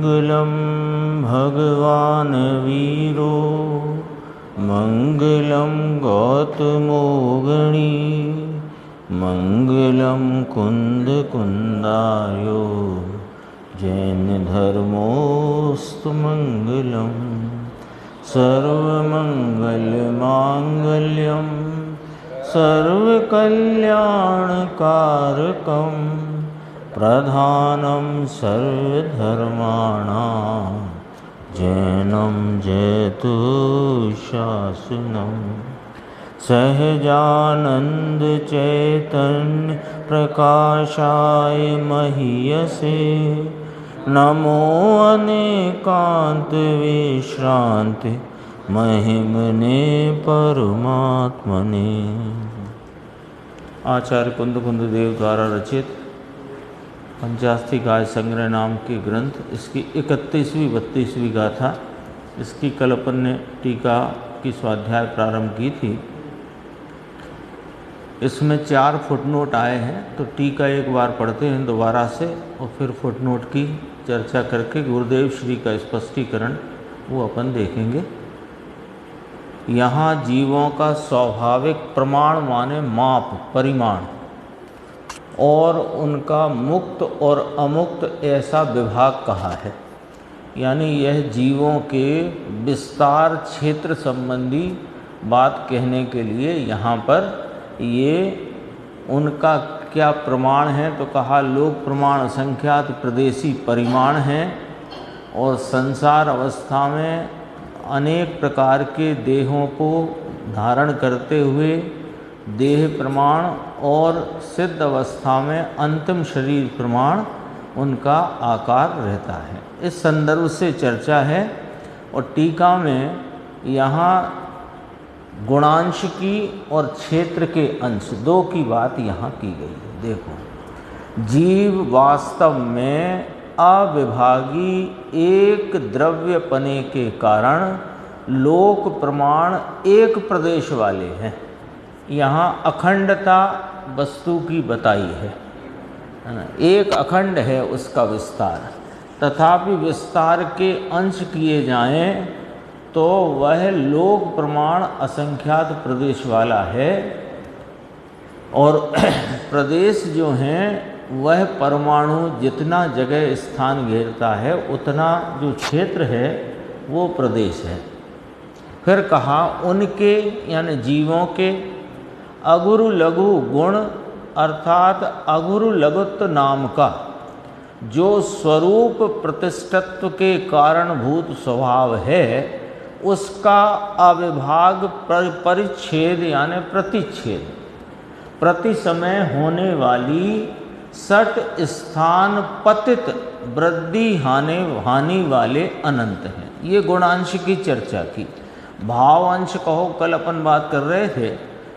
मङ्गलं भगवान् वीरो मङ्गलं गौतमो गणी मङ्गलं कुन्दकुन्दायो जैनधर्मोऽस्तु मङ्गलं सर्वमङ्गलमाङ्गल्यं सर्वकल्याणकारकं प्रधानं सर्वधर्माणां जैनं जयतु शासनं सहजानंद चैतन्य प्रकाशाय महीयसे नमो अनेकांत विश्रांत महिमने परमात्मने। आचार्य कुंद देव द्वारा रचित पंचास्ति संग्रह नाम के ग्रंथ, इसकी 31वीं 32वीं गाथा, इसकी कल अपन ने टीका की स्वाध्याय प्रारंभ की थी। इसमें 4 फुटनोट आए हैं, तो टीका एक बार पढ़ते हैं दोबारा से और फिर फुटनोट की चर्चा करके गुरुदेव श्री का स्पष्टीकरण वो अपन देखेंगे। यहाँ जीवों का स्वाभाविक प्रमाण माने माप, परिमाण, और उनका मुक्त और अमुक्त ऐसा विभाग कहा है। यानी यह जीवों के विस्तार क्षेत्र संबंधी बात कहने के लिए यहाँ पर ये उनका क्या प्रमाण है, तो कहा लोक प्रमाण असंख्यात प्रदेशी परिमाण हैं और संसार अवस्था में अनेक प्रकार के देहों को धारण करते हुए देह प्रमाण और सिद्ध अवस्था में अंतिम शरीर प्रमाण उनका आकार रहता है। इस संदर्भ से चर्चा है और टीका में यहाँ गुणांश की और क्षेत्र के अंश 2 की बात यहाँ की गई है। देखो, जीव वास्तव में अविभागी एक द्रव्यपने के कारण लोक प्रमाण एक प्रदेश वाले हैं। यहाँ अखंडता वस्तु की बताई है, एक अखंड है उसका विस्तार, तथापि विस्तार के अंश किए जाएं तो वह लोक प्रमाण असंख्यात प्रदेश वाला है। और प्रदेश जो हैं वह परमाणु जितना जगह स्थान घेरता है उतना जो क्षेत्र है वो प्रदेश है। फिर कहा उनके यानी जीवों के अगुरु लघु गुण अर्थात अगुरु लघुत्व नाम का जो स्वरूप प्रतिष्ठत्व के कारणभूत स्वभाव है उसका अविभाग परिच्छेद यानी प्रतिच्छेद प्रति समय होने वाली सट स्थान पतित वृद्धि हानि वाले अनंत हैं। ये गुणांश की चर्चा की। भाव अंश कहो, कल अपन बात कर रहे थे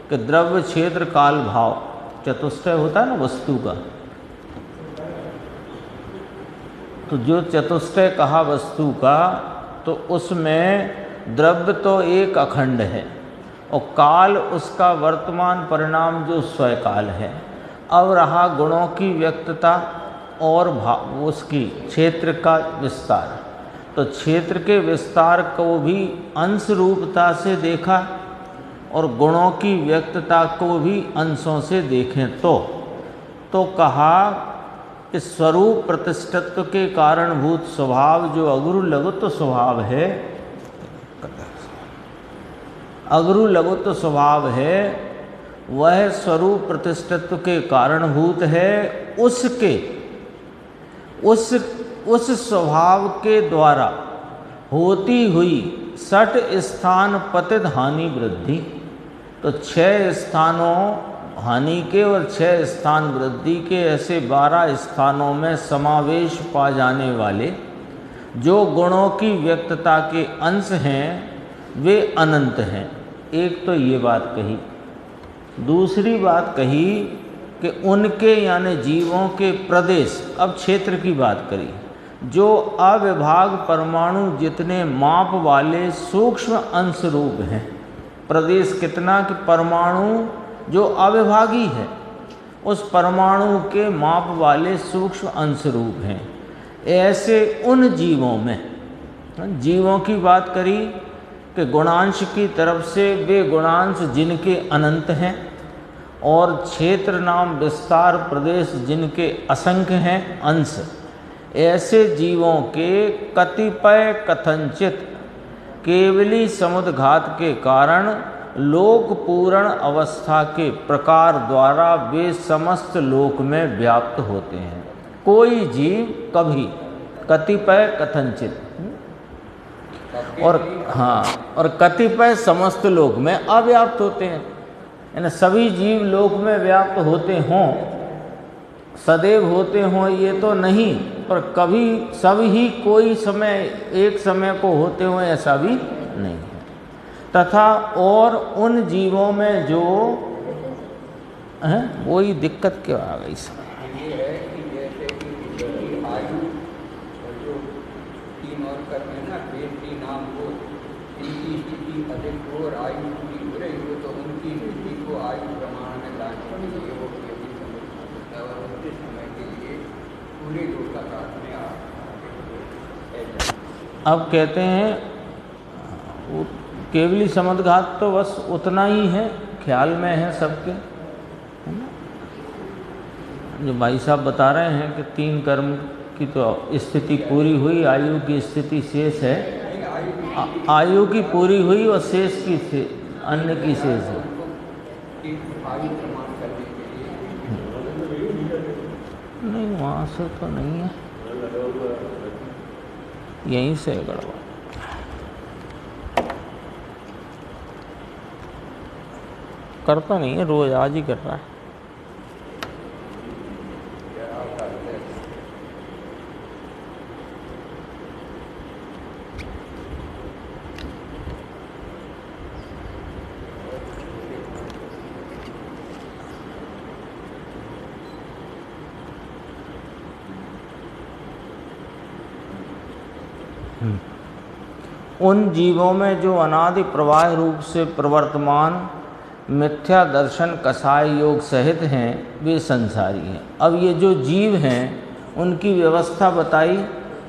कि द्रव्य क्षेत्र काल भाव चतुष्टय होता है ना वस्तु का, तो जो चतुष्टय कहा वस्तु का, तो उसमें द्रव्य तो एक अखंड है और काल उसका वर्तमान परिणाम जो स्वयकाल है। अब रहा गुणों की व्यक्तता और उसकी क्षेत्र का विस्तार, तो क्षेत्र के विस्तार को भी अंश रूपता से देखा और गुणों की व्यक्तता को भी अंशों से देखें तो कहा कि स्वरूप प्रतिष्ठत्व के कारणभूत स्वभाव जो अगुरु लघुत्व स्वभाव है, अगुरु लघुत्व स्वभाव है, वह स्वरूप प्रतिष्ठत्व के कारणभूत है। उसके उस स्वभाव के द्वारा होती हुई सट स्थान पतित हानि वृद्धि, तो 6 स्थानों हानि के और 6 स्थान वृद्धि के ऐसे 12 स्थानों में समावेश पा जाने वाले जो गुणों की व्यक्तता के अंश हैं वे अनंत हैं। एक तो ये बात कही। दूसरी बात कही कि उनके यानी जीवों के प्रदेश, अब क्षेत्र की बात करी, जो अविभाग परमाणु जितने माप वाले सूक्ष्म अंश रूप हैं। प्रदेश कितना कि परमाणु जो अविभागी है उस परमाणु के माप वाले सूक्ष्म अंश रूप हैं। ऐसे उन जीवों में, जीवों की बात करी कि गुणांश की तरफ से वे गुणांश जिनके अनंत हैं और क्षेत्र नाम विस्तार प्रदेश जिनके असंख्य हैं अंश, ऐसे जीवों के कतिपय कथनचित केवली समुद्घात के कारण लोक पूर्ण अवस्था के प्रकार द्वारा वे समस्त लोक में व्याप्त होते हैं। कोई जीव कभी, कतिपय कथनचित, और हाँ, और कतिपय समस्त लोक में अव्याप्त होते हैं। यानी सभी जीव लोक में व्याप्त होते हों, सदैव होते हों ये तो नहीं, पर कभी सब ही कोई समय एक समय को होते हों ऐसा भी नहीं है। तथा और उन जीवों में जो है, वही दिक्कत क्या आ गई इसमें, अब कहते हैं केवली समुद्घात तो बस उतना ही है, ख्याल में है सबके, है ना। जो भाई साहब बता रहे हैं कि 3 कर्म की तो स्थिति पूरी हुई, आयु की स्थिति शेष है, आयु की पूरी हुई और शेष की अन्य की शेष है। नहीं वहाँ से तो नहीं है, यहीं से गड़बड़। करता नहीं है, रोज आज ही कर रहा है। उन जीवों में जो अनादि प्रवाह रूप से प्रवर्तमान मिथ्या दर्शन कषाय योग सहित हैं वे संसारी हैं। अब ये जो जीव हैं उनकी व्यवस्था बताई,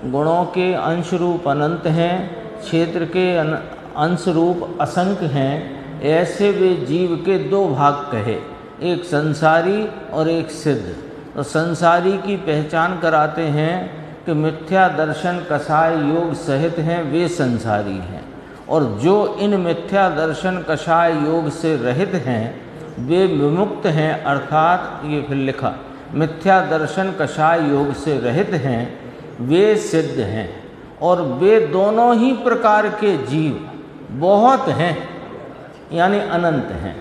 गुणों के अंश रूप अनंत हैं, क्षेत्र के अंश रूप असंख्य हैं। ऐसे वे जीव के 2 भाग कहे, एक संसारी और एक सिद्ध। तो संसारी की पहचान कराते हैं कि मिथ्या दर्शन कषाय योग सहित हैं वे संसारी हैं, और जो इन मिथ्या दर्शन कषाय योग से रहित हैं वे विमुक्त हैं। अर्थात ये फिर लिखा, मिथ्या दर्शन कषाय योग से रहित हैं वे सिद्ध हैं। और वे दोनों ही प्रकार के जीव बहुत हैं, यानी अनंत हैं।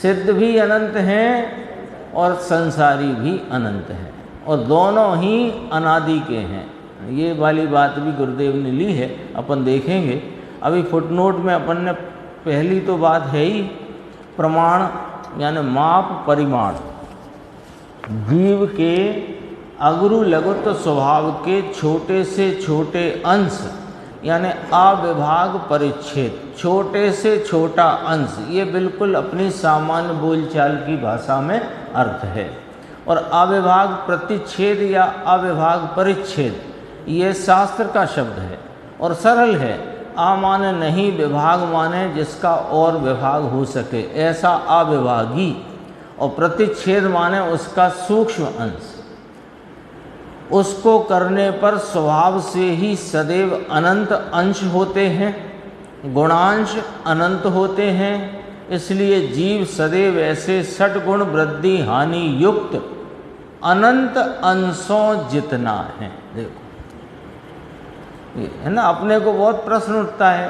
सिद्ध भी अनंत हैं और संसारी भी अनंत हैं, और दोनों ही अनादि के हैं। ये वाली बात भी गुरुदेव ने ली है, अपन देखेंगे। अभी फुटनोट में अपन ने पहली तो बात है ही प्रमाण यानी माप परिमाण, जीव के अगुरु लघुत्व स्वभाव के छोटे से छोटे अंश यानी अविभाग परिच्छेद, छोटे से छोटा अंश, ये बिल्कुल अपनी सामान्य बोलचाल की भाषा में अर्थ है। और अविभाग प्रतिच्छेद या अविभाग परिच्छेद ये शास्त्र का शब्द है और सरल है। आ माने नहीं, विभाग माने जिसका और विभाग हो सके, ऐसा अविभागी। और प्रतिच्छेद माने उसका सूक्ष्म अंश, उसको करने पर स्वभाव से ही सदैव अनंत अंश होते हैं, गुणांश अनंत होते हैं। इसलिए जीव सदैव ऐसे षटगुण वृद्धि हानि युक्त अनंत अंशों जितना है। देखो है ना, अपने को बहुत प्रश्न उठता है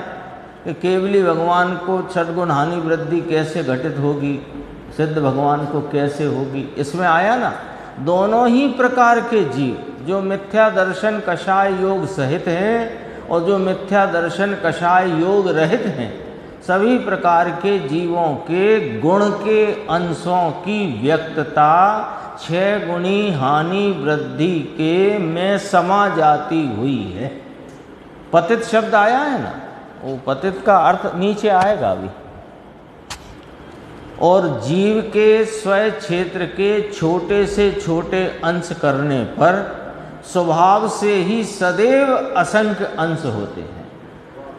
कि केवली भगवान को षटगुण हानि वृद्धि कैसे घटित होगी, सिद्ध भगवान को कैसे होगी। इसमें आया ना, दोनों ही प्रकार के जीव जो मिथ्या दर्शन कषाय योग सहित हैं और जो मिथ्या दर्शन कषाय योग रहित हैं, सभी प्रकार के जीवों के गुण के अंशों की व्यक्तता 6 गुणी हानि वृद्धि के में समा जाती हुई है। पतित शब्द आया है ना, वो पतित का अर्थ नीचे आएगा अभी। और जीव के स्वय क्षेत्र के छोटे से छोटे अंश करने पर स्वभाव से ही सदैव असंख्य अंश होते हैं।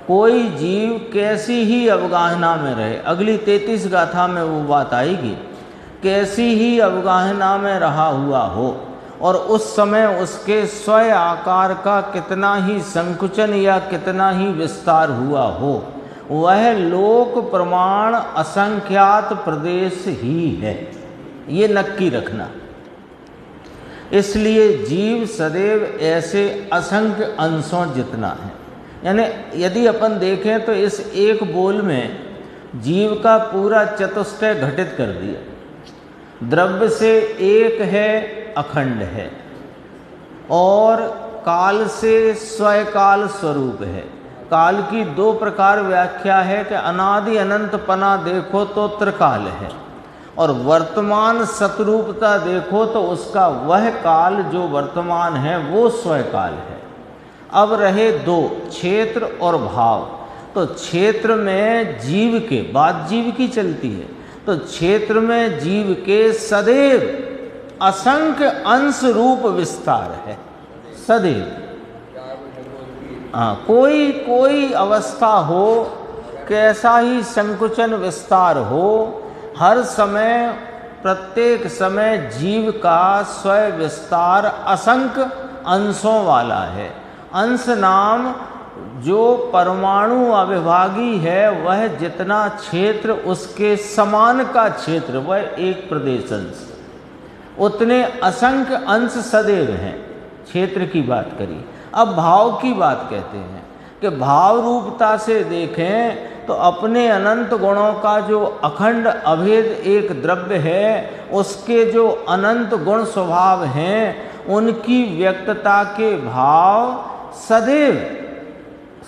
कोई जीव कैसी ही अवगाहना में रहे, अगली 33 गाथा में वो बात आएगी, कैसी ही अवगाहना में रहा हुआ हो और उस समय उसके स्वयं आकार का कितना ही संकुचन या कितना ही विस्तार हुआ हो, वह लोक प्रमाण असंख्यात प्रदेश ही है, ये नक्की रखना। इसलिए जीव सदैव ऐसे असंख्य अंशों जितना है। यानी यदि अपन देखें तो इस एक बोल में जीव का पूरा चतुष्टय घटित कर दिया। द्रव्य से एक है, अखंड है, और काल से स्वकाल स्वरूप है। काल की दो प्रकार व्याख्या है कि अनादि अनंत पना देखो तो त्रिकाल है, और वर्तमान सतरूपता देखो तो उसका वह काल जो वर्तमान है वो स्वकाल है। अब रहे दो, क्षेत्र और भाव। तो क्षेत्र में जीव के, बात जीव की चलती है, तो क्षेत्र में जीव के सदैव असंख्य अंश रूप विस्तार है, सदैव। हाँ, कोई अवस्था हो, कैसा ही संकुचन विस्तार हो, हर समय प्रत्येक समय जीव का स्वयं विस्तार असंख्य अंशों वाला है। अंश नाम जो परमाणु अविभागी है, वह जितना क्षेत्र उसके समान का क्षेत्र, वह एक प्रदेश अंश, उतने असंख्य अंश सदैव हैं। क्षेत्र की बात करी। अब भाव की बात कहते हैं कि भाव रूपता से देखें तो अपने अनंत गुणों का जो अखंड अभेद एक द्रव्य है, उसके जो अनंत गुण स्वभाव हैं, उनकी व्यक्तता के भाव सदैव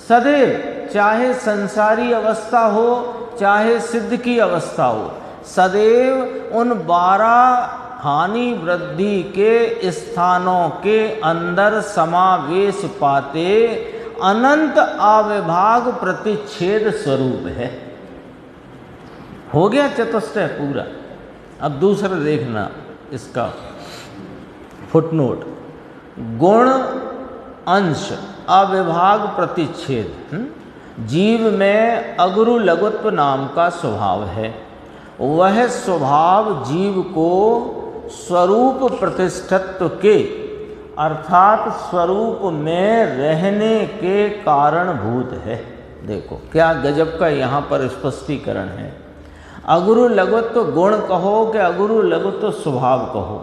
सदैव, चाहे संसारी अवस्था हो चाहे सिद्ध की अवस्था हो, सदैव उन 12 हानि वृद्धि के स्थानों के अंदर समावेश पाते अनंत अविभाग प्रतिच्छेद स्वरूप है। हो गया चतुष्टय पूरा। अब दूसरा देखना इसका फुटनोट, गुण अंश अविभाग प्रतिच्छेद। जीव में अगुरु लघुत्व नाम का स्वभाव है। वह स्वभाव जीव को स्वरूप प्रतिष्ठत्व के अर्थात स्वरूप में रहने के कारणभूत है। देखो क्या गजब का यहाँ पर स्पष्टीकरण है। अगुरु लघुत्व गुण कहो कि अगुरु लघुत्व स्वभाव कहो,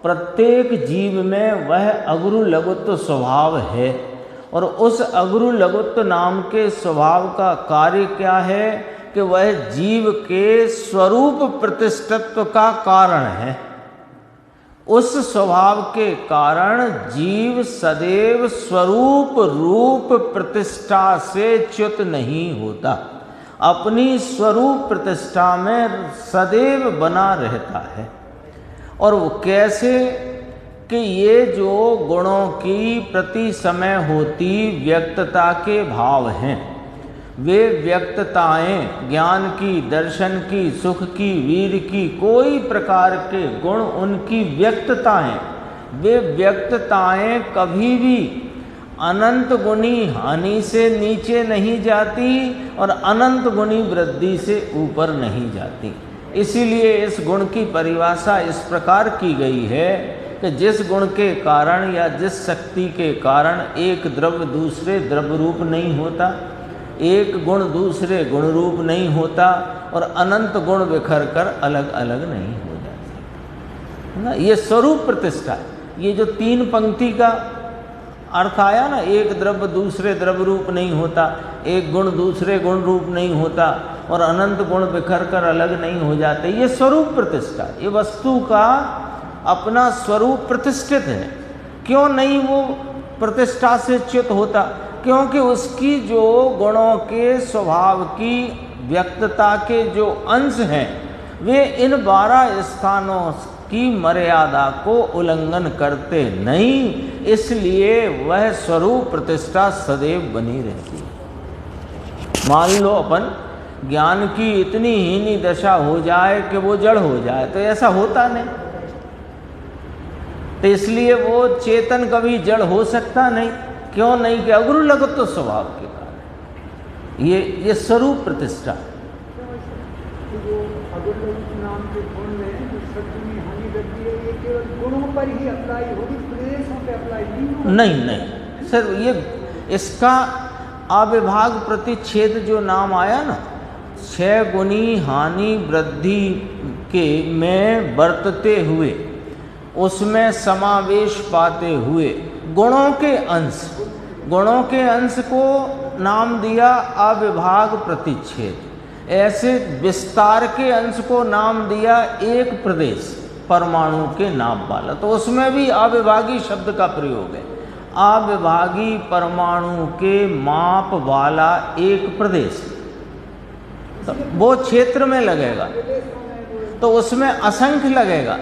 प्रत्येक जीव में वह अगुरु लघुत्व स्वभाव है। और उस अगुरु लघुत्व नाम के स्वभाव का कार्य क्या है कि वह जीव के स्वरूप प्रतिष्ठत्व का कारण है। उस स्वभाव के कारण जीव सदैव स्वरूप रूप प्रतिष्ठा से च्युत नहीं होता, अपनी स्वरूप प्रतिष्ठा में सदैव बना रहता है। और वो कैसे कि ये जो गुणों की प्रति समय होती व्यक्तता के भाव हैं, वे व्यक्तताएं ज्ञान की, दर्शन की, सुख की, वीर की, कोई प्रकार के गुण उनकी व्यक्तताएं, वे व्यक्तताएं कभी भी अनंत गुणी हानि से नीचे नहीं जाती और अनंत गुणी वृद्धि से ऊपर नहीं जाती। इसीलिए इस गुण की परिभाषा इस प्रकार की गई है कि जिस गुण के कारण या जिस शक्ति के कारण एक द्रव्य दूसरे द्रव्य रूप नहीं होता, एक गुण दूसरे गुण रूप नहीं होता और अनंत गुण बिखर कर अलग अलग नहीं हो जाते ना। ये स्वरूप प्रतिष्ठा, ये जो 3 पंक्ति का अर्थ आया ना, एक द्रव्य दूसरे द्रव्य रूप नहीं होता, एक गुण दूसरे गुण रूप नहीं होता और अनंत गुण बिखर कर अलग नहीं हो जाते, ये स्वरूप प्रतिष्ठा। ये वस्तु का अपना स्वरूप प्रतिष्ठित है। क्यों नहीं वो प्रतिष्ठा से च्युत होता? क्योंकि उसकी जो गुणों के स्वभाव की व्यक्तता के जो अंश हैं, वे इन 12 स्थानों की मर्यादा को उल्लंघन करते नहीं, इसलिए वह स्वरूप प्रतिष्ठा सदैव बनी रहती है। मान लो अपन ज्ञान की इतनी हीनी दशा हो जाए कि वो जड़ हो जाए, तो ऐसा होता नहीं। तो इसलिए वो चेतन कभी जड़ हो सकता नहीं। क्यों नहीं? कि अगुरु लगत तो स्वभाव के कारण ये स्वरूप प्रतिष्ठा। नाम के गुण में जो सद्गुणी हानि लगती है, ये केवल गुणों पर ही अप्लाई होगी, प्रदेशों पे अप्लाई नहीं। नहीं सर, ये इसका अविभाग प्रतिच्छेद जो नाम आया ना, 6 गुणी हानि वृद्धि के में बरतते हुए, उसमें समावेश पाते हुए गुणों के अंश को नाम दिया अविभाग प्रतिच्छेद। ऐसे विस्तार के अंश को नाम दिया एक प्रदेश परमाणु के नाम वाला, तो उसमें भी अविभागी शब्द का प्रयोग है। अविभागी परमाणु के माप वाला एक प्रदेश, तो वो क्षेत्र में लगेगा, तो उसमें असंख्य लगेगा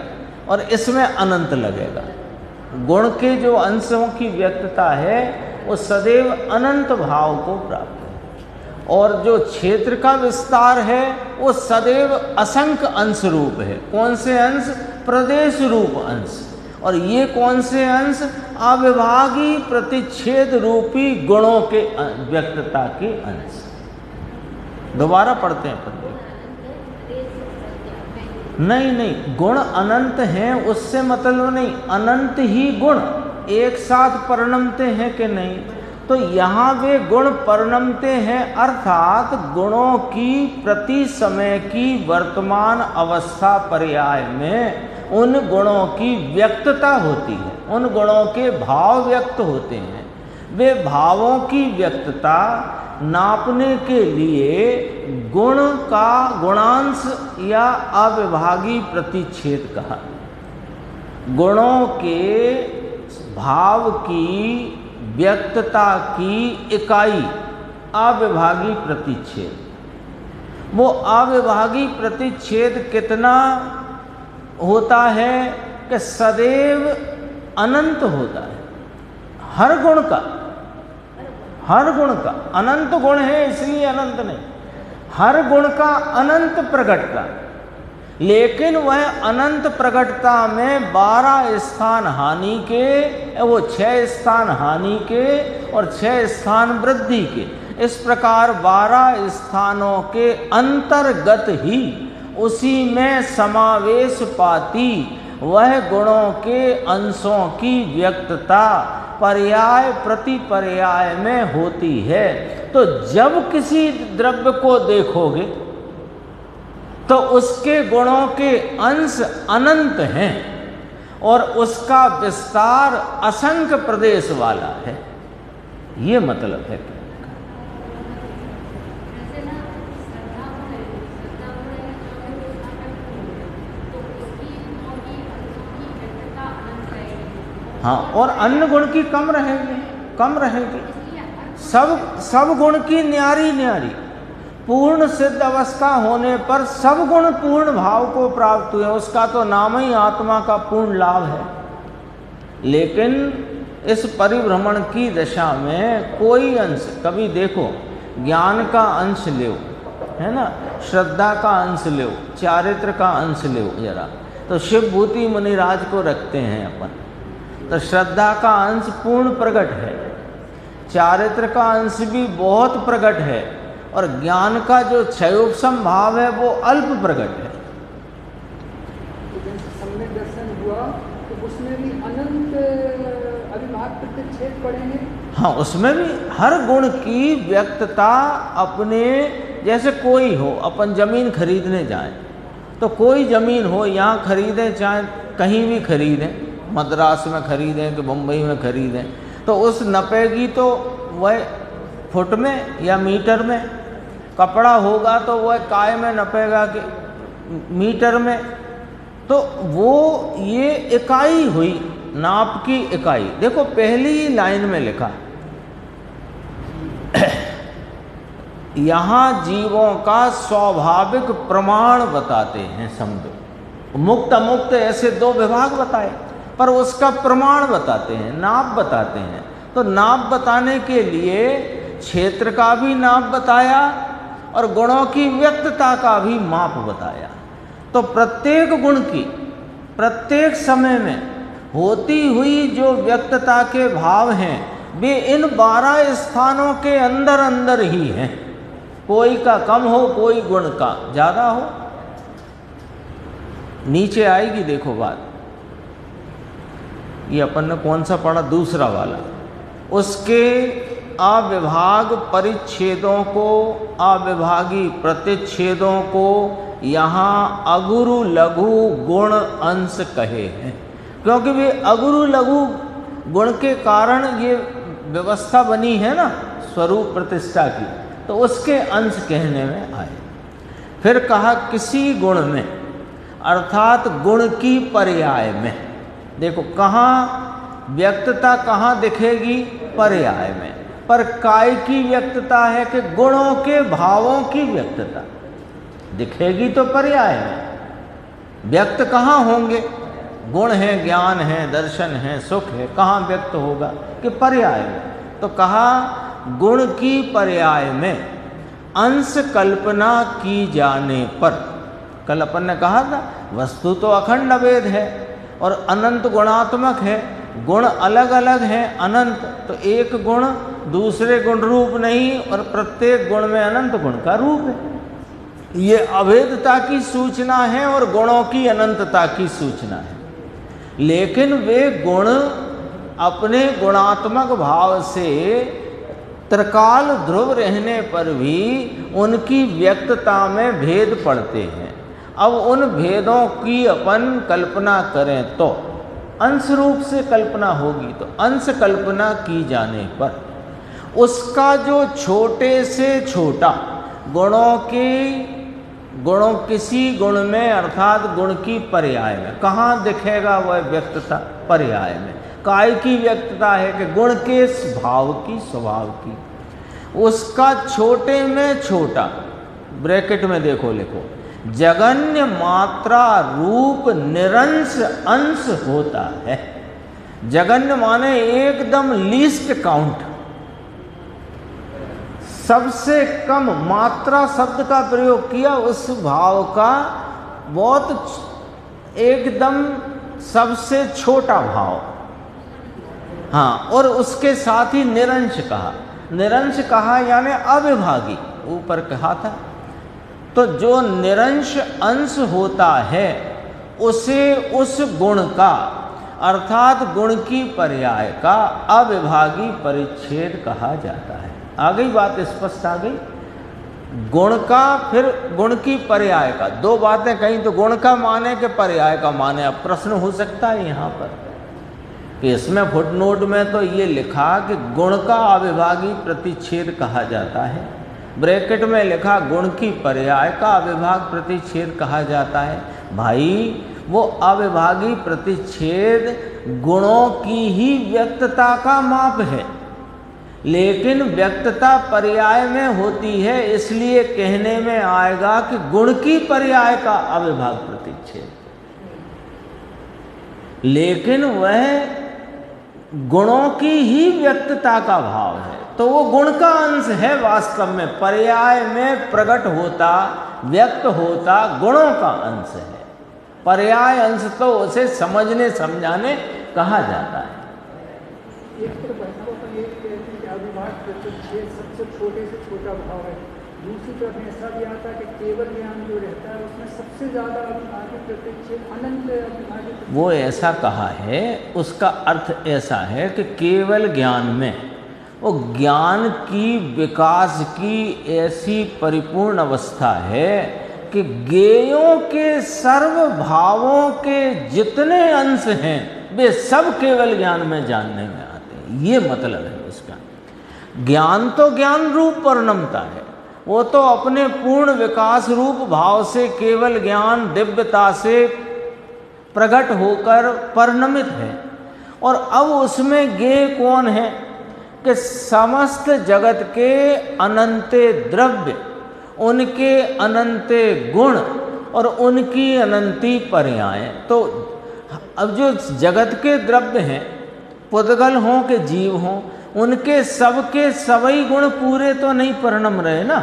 और इसमें अनंत लगेगा। गुण के जो अंशों की व्यक्तता है वो सदैव अनंत भाव को प्राप्त है, और जो क्षेत्र का विस्तार है वो सदैव असंख्य अंश रूप है। कौन से अंश? प्रदेश रूप अंश। और ये कौन से अंश? अविभागी प्रतिच्छेद रूपी गुणों के व्यक्तता के अंश। दोबारा पढ़ते हैं पढ़ते। नहीं, गुण अनंत हैं उससे मतलब नहीं, अनंत ही गुण एक साथ परिणमते हैं कि नहीं। तो यहाँ वे गुण परिणमते हैं, अर्थात गुणों की प्रति समय की वर्तमान अवस्था पर्याय में उन गुणों की व्यक्तता होती है, उन गुणों के भाव व्यक्त होते हैं। वे भावों की व्यक्तता नापने के लिए गुण का गुणांश या अविभागी प्रतिच्छेद कहा। गुणों के भाव की व्यक्तता की इकाई अविभागी प्रतिच्छेद। वो अविभागी प्रतिच्छेद कितना होता है कि सदैव अनंत होता है। हर गुण का अनंत गुण है, इसलिए अनंत नहीं, हर गुण का अनंत प्रकटता। लेकिन वह अनंत प्रकटता में 12 स्थान हानि के, वो 6 स्थान हानि के और 6 स्थान वृद्धि के, इस प्रकार 12 स्थानों के अंतर्गत ही उसी में समावेश पाती वह गुणों के अंशों की व्यक्तता पर्याय प्रति पर्याय में होती है। तो जब किसी द्रव्य को देखोगे तो उसके गुणों के अंश अनंत हैं और उसका विस्तार असंख्य प्रदेश वाला है, ये मतलब है। हाँ, और अन्य गुण की कम रहेगी। सब गुण की न्यारी पूर्ण सिद्ध अवस्था होने पर सब गुण पूर्ण भाव को प्राप्त हुए, उसका तो नाम ही आत्मा का पूर्ण लाभ है। लेकिन इस परिभ्रमण की दशा में कोई अंश, कभी देखो ज्ञान का अंश ले, है ना, श्रद्धा का अंश ले, चारित्र का अंश ले जरा, तो शिवभूति मुनिराज को रखते हैं अपन। तो श्रद्धा का अंश पूर्ण प्रकट है, चारित्र का अंश भी बहुत प्रकट है, और ज्ञान का जो क्षयोपम भाव है वो अल्प प्रकट है। तो जैसे सम्यक दर्शन हुआ तो उसमें भी अनंत अविभाग प्रतिच्छेद पड़ेंगे। हाँ, उसमें भी हर गुण की व्यक्तता अपने, जैसे कोई हो, अपन जमीन खरीदने जाएं तो कोई जमीन हो, यहाँ खरीदें चाहे कहीं भी खरीदें, मद्रास में खरीदें कि मुंबई में खरीदें, तो उस नपेगी तो वह फुट में या मीटर में, कपड़ा होगा तो वह काय में नपेगा कि मीटर में। तो वो ये इकाई हुई, नाप की इकाई। देखो पहली लाइन में लिखा यहाँ जीवों का स्वाभाविक प्रमाण बताते हैं, समझो। मुक्त अमुक्त ऐसे 2 विभाग बताए, पर उसका प्रमाण बताते हैं, नाप बताते हैं। तो नाप बताने के लिए क्षेत्र का भी नाप बताया और गुणों की व्यक्तता का भी माप बताया। तो प्रत्येक गुण की प्रत्येक समय में होती हुई जो व्यक्तता के भाव हैं वे इन 12 स्थानों के अंदर अंदर ही हैं। कोई का कम हो, कोई गुण का ज़्यादा हो। नीचे आएगी देखो बात, ये अपन ने कौन सा पढ़ा, दूसरा वाला। उसके अविभाग परिच्छेदों को, अविभागी प्रतिच्छेदों को यहाँ अगुरु लघु गुण अंश कहे हैं, क्योंकि वे अगुरु लघु गुण के कारण ये व्यवस्था बनी है ना स्वरूप प्रतिष्ठा की, तो उसके अंश कहने में आए। फिर कहा किसी गुण में, अर्थात गुण की पर्याय में। देखो कहाँ व्यक्तता कहाँ दिखेगी, पर्याय में। पर काय की व्यक्तता है कि गुणों के भावों की व्यक्तता दिखेगी तो पर्याय में। व्यक्त कहाँ होंगे, गुण है, ज्ञान है, दर्शन है, सुख है, कहाँ व्यक्त होगा कि पर्याय में। तो कहा गुण की पर्याय में अंश कल्पना की जाने पर, कल अपन ने कहा था वस्तु तो अखंड अभेद है और अनंत गुणात्मक है, गुण अलग अलग हैं अनंत, तो एक गुण दूसरे गुण रूप नहीं और प्रत्येक गुण में अनंत गुण का रूप है। ये अभेदता की सूचना है और गुणों की अनंतता की सूचना है। लेकिन वे गुण अपने गुणात्मक भाव से त्रिकाल ध्रुव रहने पर भी उनकी व्यक्तता में भेद पड़ते हैं। अब उन भेदों की अपन कल्पना करें तो अंश रूप से कल्पना होगी, तो अंश कल्पना की जाने पर उसका जो छोटे से छोटा गुणों किसी गुण में अर्थात गुण की पर्याय में कहाँ दिखेगा, वह व्यक्तता पर्याय में। काय की व्यक्तता है कि गुण के भाव की, स्वभाव की, उसका छोटे में छोटा, ब्रैकेट में देखो लिखो, जगन्य मात्रा रूप निरंश अंश होता है। जगन्य माने एकदम लीस्ट काउंट, सबसे कम मात्रा शब्द का प्रयोग किया, उस भाव का बहुत एकदम सबसे छोटा भाव। हाँ, और उसके साथ ही निरंश कहा, निरंश कहा यानी अविभागी, ऊपर कहा था। तो जो निरंश अंश होता है उसे उस गुण का अर्थात गुण की पर्याय का अविभागी परिच्छेद कहा जाता है। आ गई बात, स्पष्ट आ गई। गुण का फिर गुण की पर्याय का, दो बातें कहीं, तो गुण का माने कि पर्याय का माने। अब प्रश्न हो सकता है यहाँ पर कि इसमें फुटनोट में तो ये लिखा कि गुण का अविभागी प्रतिच्छेद कहा जाता है, ब्रैकेट में लिखा गुण की पर्याय का अविभाग प्रतिच्छेद कहा जाता है। भाई वो अविभागी प्रतिच्छेद गुणों की ही व्यक्तता का माप है, लेकिन व्यक्तता पर्याय में होती है, इसलिए कहने में आएगा कि गुण की पर्याय का अविभाग प्रतिच्छेद। लेकिन वह गुणों की ही व्यक्तता का भाव है, तो वो गुण का अंश है वास्तव में, पर्याय में प्रकट होता, व्यक्त होता गुणों का अंश है। पर्याय अंश तो उसे समझने समझाने कहा जाता है। एक तरफ अविभाग प्रतिच्छेद सबसे छोटे से छोटा भाव है, दूसरी तरफ ऐसा भी आता है कि केवल ज्ञान जो रहता है उसमें सबसे ज्यादा अविभाज्य प्रतिच्छेद अनंत अविभाज्य। वो ऐसा कहा है, उसका अर्थ ऐसा है कि केवल ज्ञान में वो ज्ञान की विकास की ऐसी परिपूर्ण अवस्था है कि ज्ञेयों के सर्व भावों के जितने अंश हैं वे सब केवल ज्ञान में जानने में आते हैं। ये मतलब है उसका। ज्ञान तो ज्ञान रूप परिणमता है, वो तो अपने पूर्ण विकास रूप भाव से केवल ज्ञान दिव्यता से प्रकट होकर परिणमित है। और अब उसमें ज्ञेय कौन है कि समस्त जगत के अनंते द्रव्य, उनके अनंते गुण और उनकी अनंती पर्याय। तो अब जो जगत के द्रव्य हैं, पुद्गल हों के जीव हों, उनके सबके सभी गुण पूरे तो नहीं परिणम रहे ना,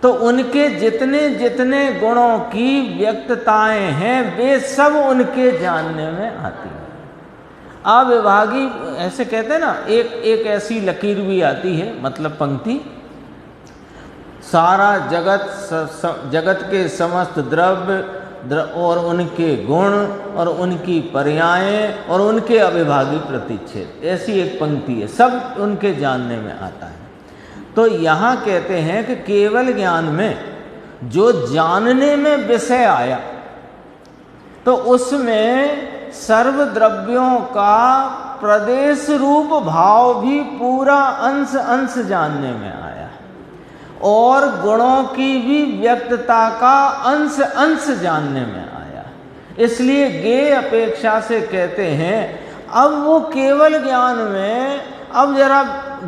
तो उनके जितने जितने गुणों की व्यक्तताएं हैं वे सब उनके जानने में आती हैं। अविभागी ऐसे कहते हैं ना, एक ऐसी लकीर भी आती है, मतलब पंक्ति, सारा जगत के समस्त द्रव्य और उनके गुण और उनकी पर्यायें और उनके अविभागी प्रतिच्छेद, ऐसी एक पंक्ति है, सब उनके जानने में आता है। तो यहाँ कहते हैं कि केवल ज्ञान में जो जानने में विषय आया, तो उसमें सर्व द्रव्यों का प्रदेश रूप भाव भी पूरा अंश अंश जानने में आया, और गुणों की भी व्यक्तता का अंश अंश जानने में आया। इसलिए गे अपेक्षा से कहते हैं, अब वो केवल ज्ञान में, अब जरा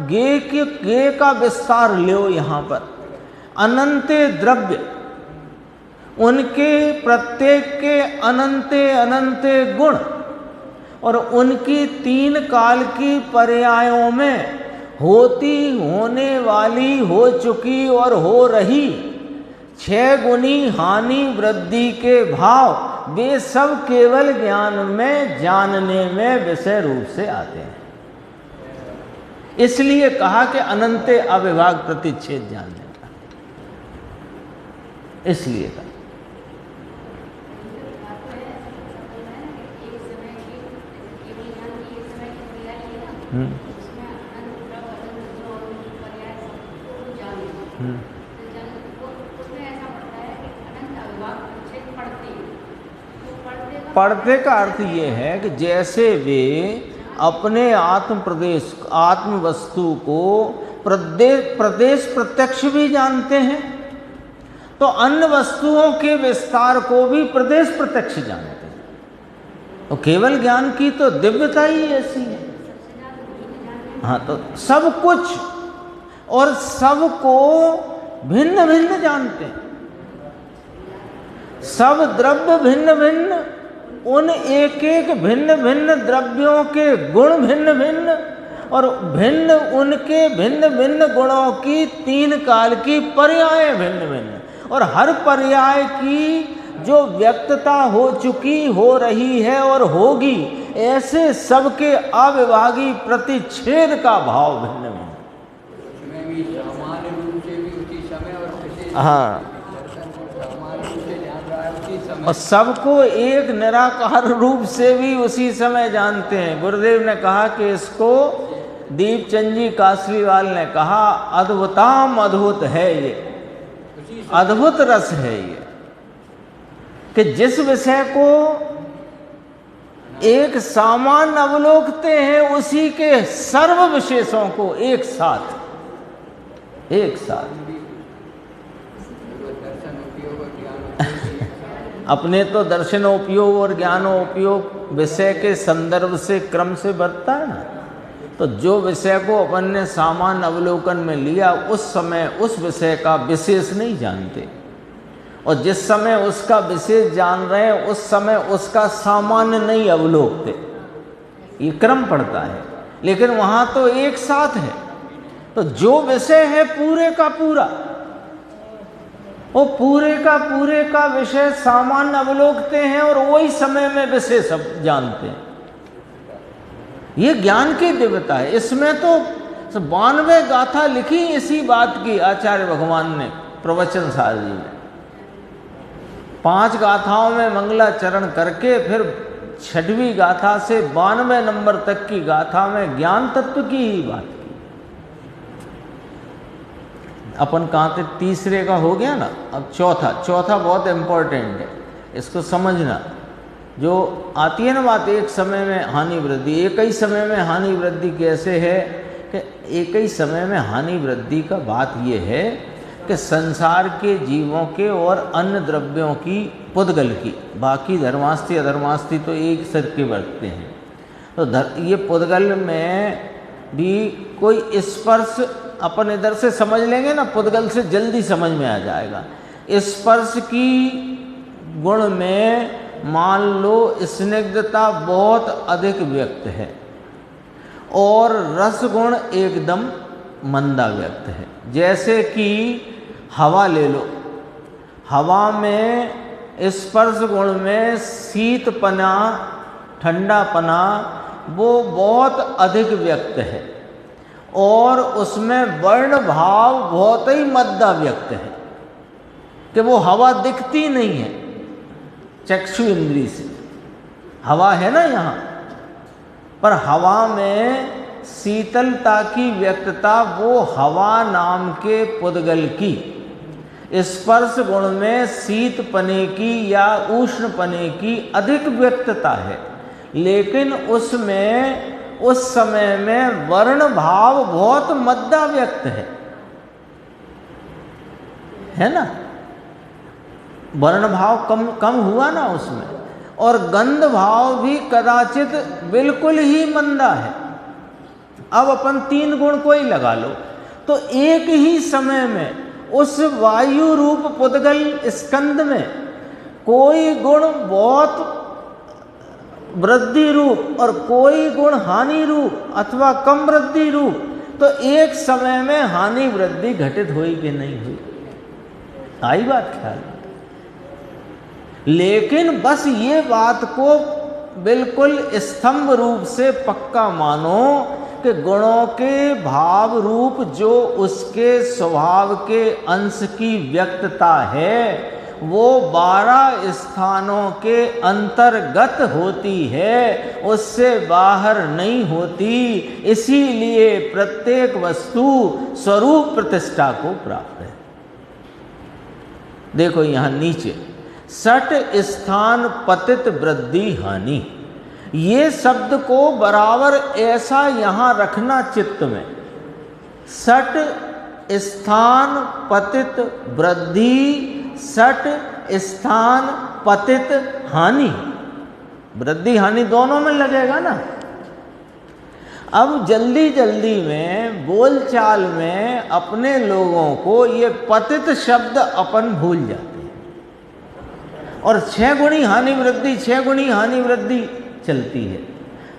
गे का विस्तार लो यहाँ पर। अनंते द्रव्य, उनके प्रत्येक के अनंते अनंते गुण और उनकी तीन काल की पर्यायों में होती, होने वाली, हो चुकी और हो रही 6 गुनी हानि वृद्धि के भाव, वे सब केवल ज्ञान में जानने में विषय रूप से आते हैं। इसलिए कहा कि अनंते अविभाग प्रतिच्छेद जानने का, इसलिए कहा। पढ़ते का अर्थ ये है कि जैसे वे अपने आत्म प्रदेश, आत्म वस्तु को प्रदेश प्रत्यक्ष भी जानते हैं, तो अन्य वस्तुओं के विस्तार को भी प्रदेश प्रत्यक्ष जानते हैं। तो केवल ज्ञान की तो दिव्यता ही ऐसी है। हाँ, तो सब कुछ और सबको भिन्न भिन्न जानते हैं, सब द्रव्य भिन्न भिन्न, उन एक एक भिन्न भिन्न द्रव्यों के गुण भिन्न भिन्न, और भिन्न उनके भिन्न भिन्न गुणों की तीन काल की पर्याय भिन्न भिन्न, और हर पर्याय की जो व्यक्तता हो चुकी, हो रही है और होगी, ऐसे सबके अविभागी प्रतिच्छेद का भाव भिन्न भिन्न। हाँ, और सबको एक निराकार रूप से भी उसी समय जानते हैं। गुरुदेव ने कहा कि इसको दीपचंद जी कासरीवाल ने कहा, अद्भुताम अद्भुत है ये, अद्भुत रस है ये, कि जिस विषय को एक सामान्य अवलोकते हैं, उसी के सर्व विशेषों को एक साथ अपने तो दर्शनोपयोग और ज्ञानोपयोग विषय के संदर्भ से क्रम से बढ़ता है ना। तो जो विषय को अपन ने सामान्य अवलोकन में लिया, उस समय उस विषय का विशेष नहीं जानते, और जिस समय उसका विशेष जान रहे हैं, उस समय उसका सामान्य नहीं अवलोकते। ये क्रम पड़ता है, लेकिन वहाँ तो एक साथ है। तो जो विषय है पूरे का पूरा, वो पूरे का विषय सामान्य अवलोकते हैं, और वही समय में विशेष जानते हैं। ये ज्ञान की दिव्यता है। इसमें तो 92 गाथा लिखी इसी बात की आचार्य भगवान ने प्रवचन सार जी में। 5 गाथाओं में मंगलाचरण करके फिर 6वीं गाथा से 92 नंबर तक की गाथा में ज्ञान तत्व की ही बात की। अपन कहाँ तक, तीसरे का हो गया ना, अब चौथा बहुत इम्पोर्टेंट है, इसको समझना। जो आती है ना बात, एक समय में हानि वृद्धि, एक ही समय में हानि वृद्धि कैसे है कि एक ही समय में हानि वृद्धि का बात ये है कि संसार के जीवों के और अन्य द्रव्यों की, पुद्गल की, बाकी धर्मास्ति अधर्मास्ति तो एक सर के वर्तते हैं, तो ये पुद्गल में भी कोई स्पर्श, अपन इधर से समझ लेंगे ना, पुद्गल से जल्दी समझ में आ जाएगा। स्पर्श की गुण में मान लो स्निग्धता बहुत अधिक व्यक्त है, और रस गुण एकदम मंदा व्यक्त है। जैसे कि हवा ले लो, हवा में स्पर्श गुण में शीतपना, ठंडापना वो बहुत अधिक व्यक्त है और उसमें वर्ण भाव बहुत ही मद्दा व्यक्त है कि वो हवा दिखती नहीं है चक्षु इंद्री से। हवा है ना यहाँ, पर हवा में शीतलता की व्यक्तता वो हवा नाम के पुद्गल की, स्पर्श गुण में शीतपने की या उष्णपने की अधिक व्यक्तता है, लेकिन उसमें उस समय में वर्ण भाव बहुत मद्दा व्यक्त है ना, वर्ण भाव कम हुआ ना उसमें, और गंध भाव भी कदाचित बिल्कुल ही मंदा है। अब अपन 3 गुण कोई लगा लो तो एक ही समय में उस वायु रूप पुद्गल स्कंद में कोई गुण बहुत वृद्धि रूप और कोई गुण हानि रूप अथवा कम वृद्धि रूप, तो एक समय में हानि वृद्धि घटित हुई कि नहीं हुई? आई बात ख्याल। लेकिन बस ये बात को बिल्कुल स्तंभ रूप से पक्का मानो कि गुणों के भाव रूप जो उसके स्वभाव के अंश की व्यक्तता है वो 12 स्थानों के अंतर्गत होती है, उससे बाहर नहीं होती। इसीलिए प्रत्येक वस्तु स्वरूप प्रतिष्ठा को प्राप्त है। देखो यहाँ नीचे सट स्थान पतित वृद्धि हानि, ये शब्द को बराबर ऐसा यहाँ रखना चित्त में। सट स्थान पतित वृद्धि, सट स्थान पतित हानि, वृद्धि हानि दोनों में लगेगा ना। अब जल्दी जल्दी में बोलचाल में अपने लोगों को ये पतित शब्द अपन भूल जाते हैं और 6 गुणी हानि वृद्धि, 6 गुणी हानि वृद्धि चलती है,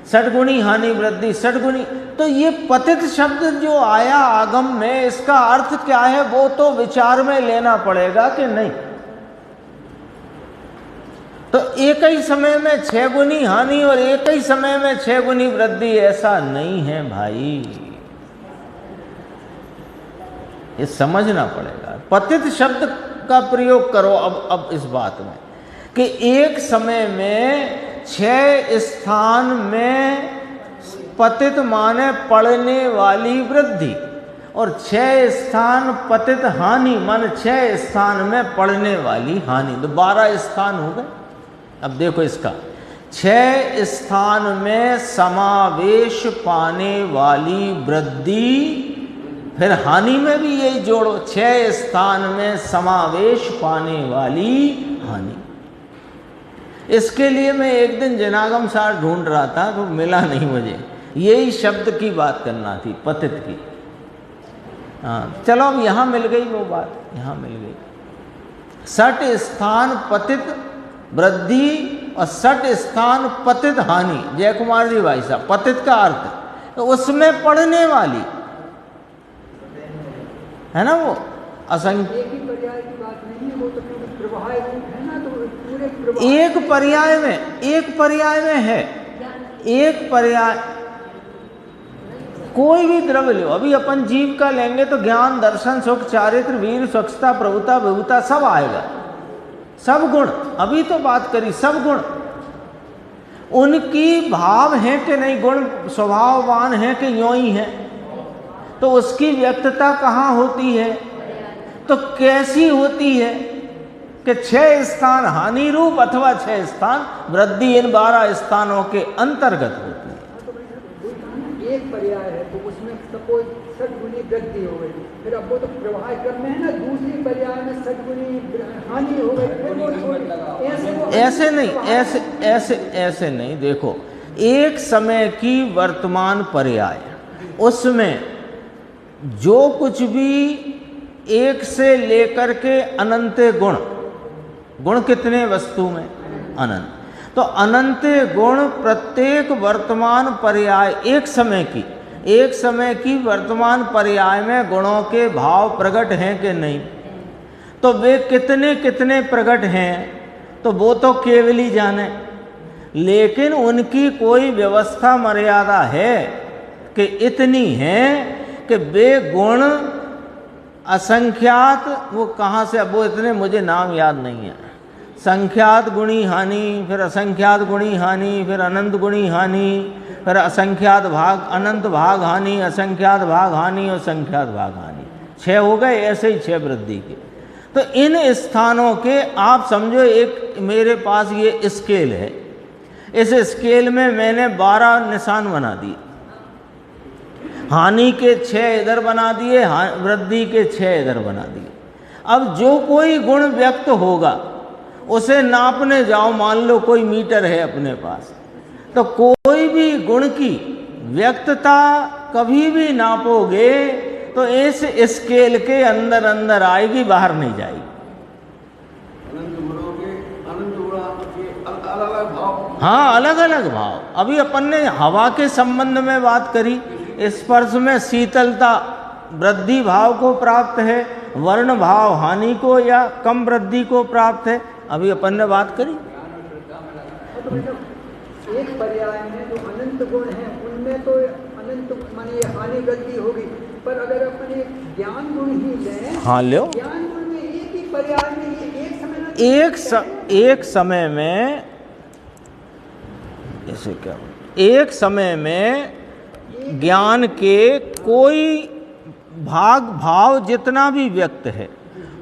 6 गुणी हानि वृद्धि, 6 गुणी। तो ये पतित शब्द जो आया आगम में, इसका अर्थ क्या है वो तो विचार में लेना पड़ेगा कि नहीं। तो एक ही समय में 6 गुनी हानि और एक ही समय में 6 गुनी वृद्धि, ऐसा नहीं है भाई, ये समझना पड़ेगा। पतित शब्द का प्रयोग करो अब इस बात में कि एक समय में 6 स्थान में पतित माने पड़ने वाली वृद्धि और 6 स्थान पतित हानि माने 6 स्थान में पड़ने वाली हानि, तो 12 स्थान हो गए। अब देखो इसका 6 स्थान में समावेश पाने वाली वृद्धि, फिर हानि में भी यही जोड़ो, 6 स्थान में समावेश पाने वाली हानि। इसके लिए मैं एक दिन जनागम सार ढूंढ रहा था तो मिला नहीं मुझे, यही शब्द की बात करना थी, पतित की। हाँ चलो अब यहाँ मिल गई वो बात, यहाँ मिल गई। 6 स्थान पतित वृद्धि और 6 स्थान पतित हानि। जय कुमार जी भाई साहब, पतित का अर्थ तो उसमें पड़ने वाली है ना, वो असंख्य एक ही पर्याय की बात नहीं है, वो तो प्रवाह है ना, तो पूरे प्रवाह एक पर्याय में है, एक पर्याय कोई भी द्रव्य लो। अभी अपन जीव का लेंगे तो ज्ञान दर्शन सुख चारित्र वीर स्वच्छता प्रभुता विभुता सब आएगा, सब गुण। अभी तो बात करी सब गुण, उनकी भाव है कि नहीं, गुण स्वभाववान है कि यों ही है, तो उसकी व्यक्तता कहाँ होती है, तो कैसी होती है कि 6 स्थान हानि रूप अथवा 6 स्थान वृद्धि, इन 12 स्थानों के अंतर्गत होती है। एक पर्याय है तो उसमें सपोज 6 गुनी वृद्धि हो गई, फिर अब वो तो प्रवाह क्रम में है ना, दूसरी पर्याय में 6 गुनी हानि हो गई, फिर वो ऐसे नहीं, ऐसे नहीं। देखो एक समय की वर्तमान पर्याय, उसमें जो कुछ भी एक से लेकर के अनंत गुण, गुण कितने वस्तु में? अनंत। तो अनंत गुण प्रत्येक वर्तमान पर्याय, एक समय की वर्तमान पर्याय में गुणों के भाव प्रकट हैं कि नहीं, तो वे कितने कितने प्रकट हैं तो वो तो केवल ही जाने। लेकिन उनकी कोई व्यवस्था मर्यादा है कि इतनी है कि वे गुण असंख्यात, वो कहाँ से, अब वो इतने मुझे नाम याद नहीं है, संख्यात गुणी हानि, फिर असंख्यात गुणी हानि, फिर अनंत गुणी हानि, फिर असंख्यात भाग, अनंत भाग हानि, असंख्यात भाग हानि और संख्यात भाग हानि, 6 हो गए। ऐसे ही 6 वृद्धि के। तो इन स्थानों के आप समझो, एक मेरे पास ये स्केल है, इस स्केल में मैंने 12 निशान बना दिए। हानि के 6 इधर बना दिए, वृद्धि के 6 इधर बना दिए। अब जो कोई गुण व्यक्त होगा उसे नापने जाओ, मान लो कोई मीटर है अपने पास, तो कोई भी गुण की व्यक्तता कभी भी नापोगे तो इस स्केल के अंदर अंदर आएगी, बाहर नहीं जाएगी। हाँ, अलग अलग भाव। अभी अपन ने हवा के संबंध में बात करी, स्पर्श में शीतलता वृद्धि भाव को प्राप्त है, वर्ण भाव हानि को या कम वृद्धि को प्राप्त है, अभी अपन ने बात करी। एक पर्याय में जो अनंत गुण हैं उनमें तो अनंत माने हानि वृद्धि होगी, पर अगर अपन एक ज्ञान गुण ही लें, हाँ लो, ज्ञान गुण में एक ही पर्याय में ये एक समय में ऐसे क्या, एक समय में ज्ञान के कोई भाव जितना भी व्यक्त है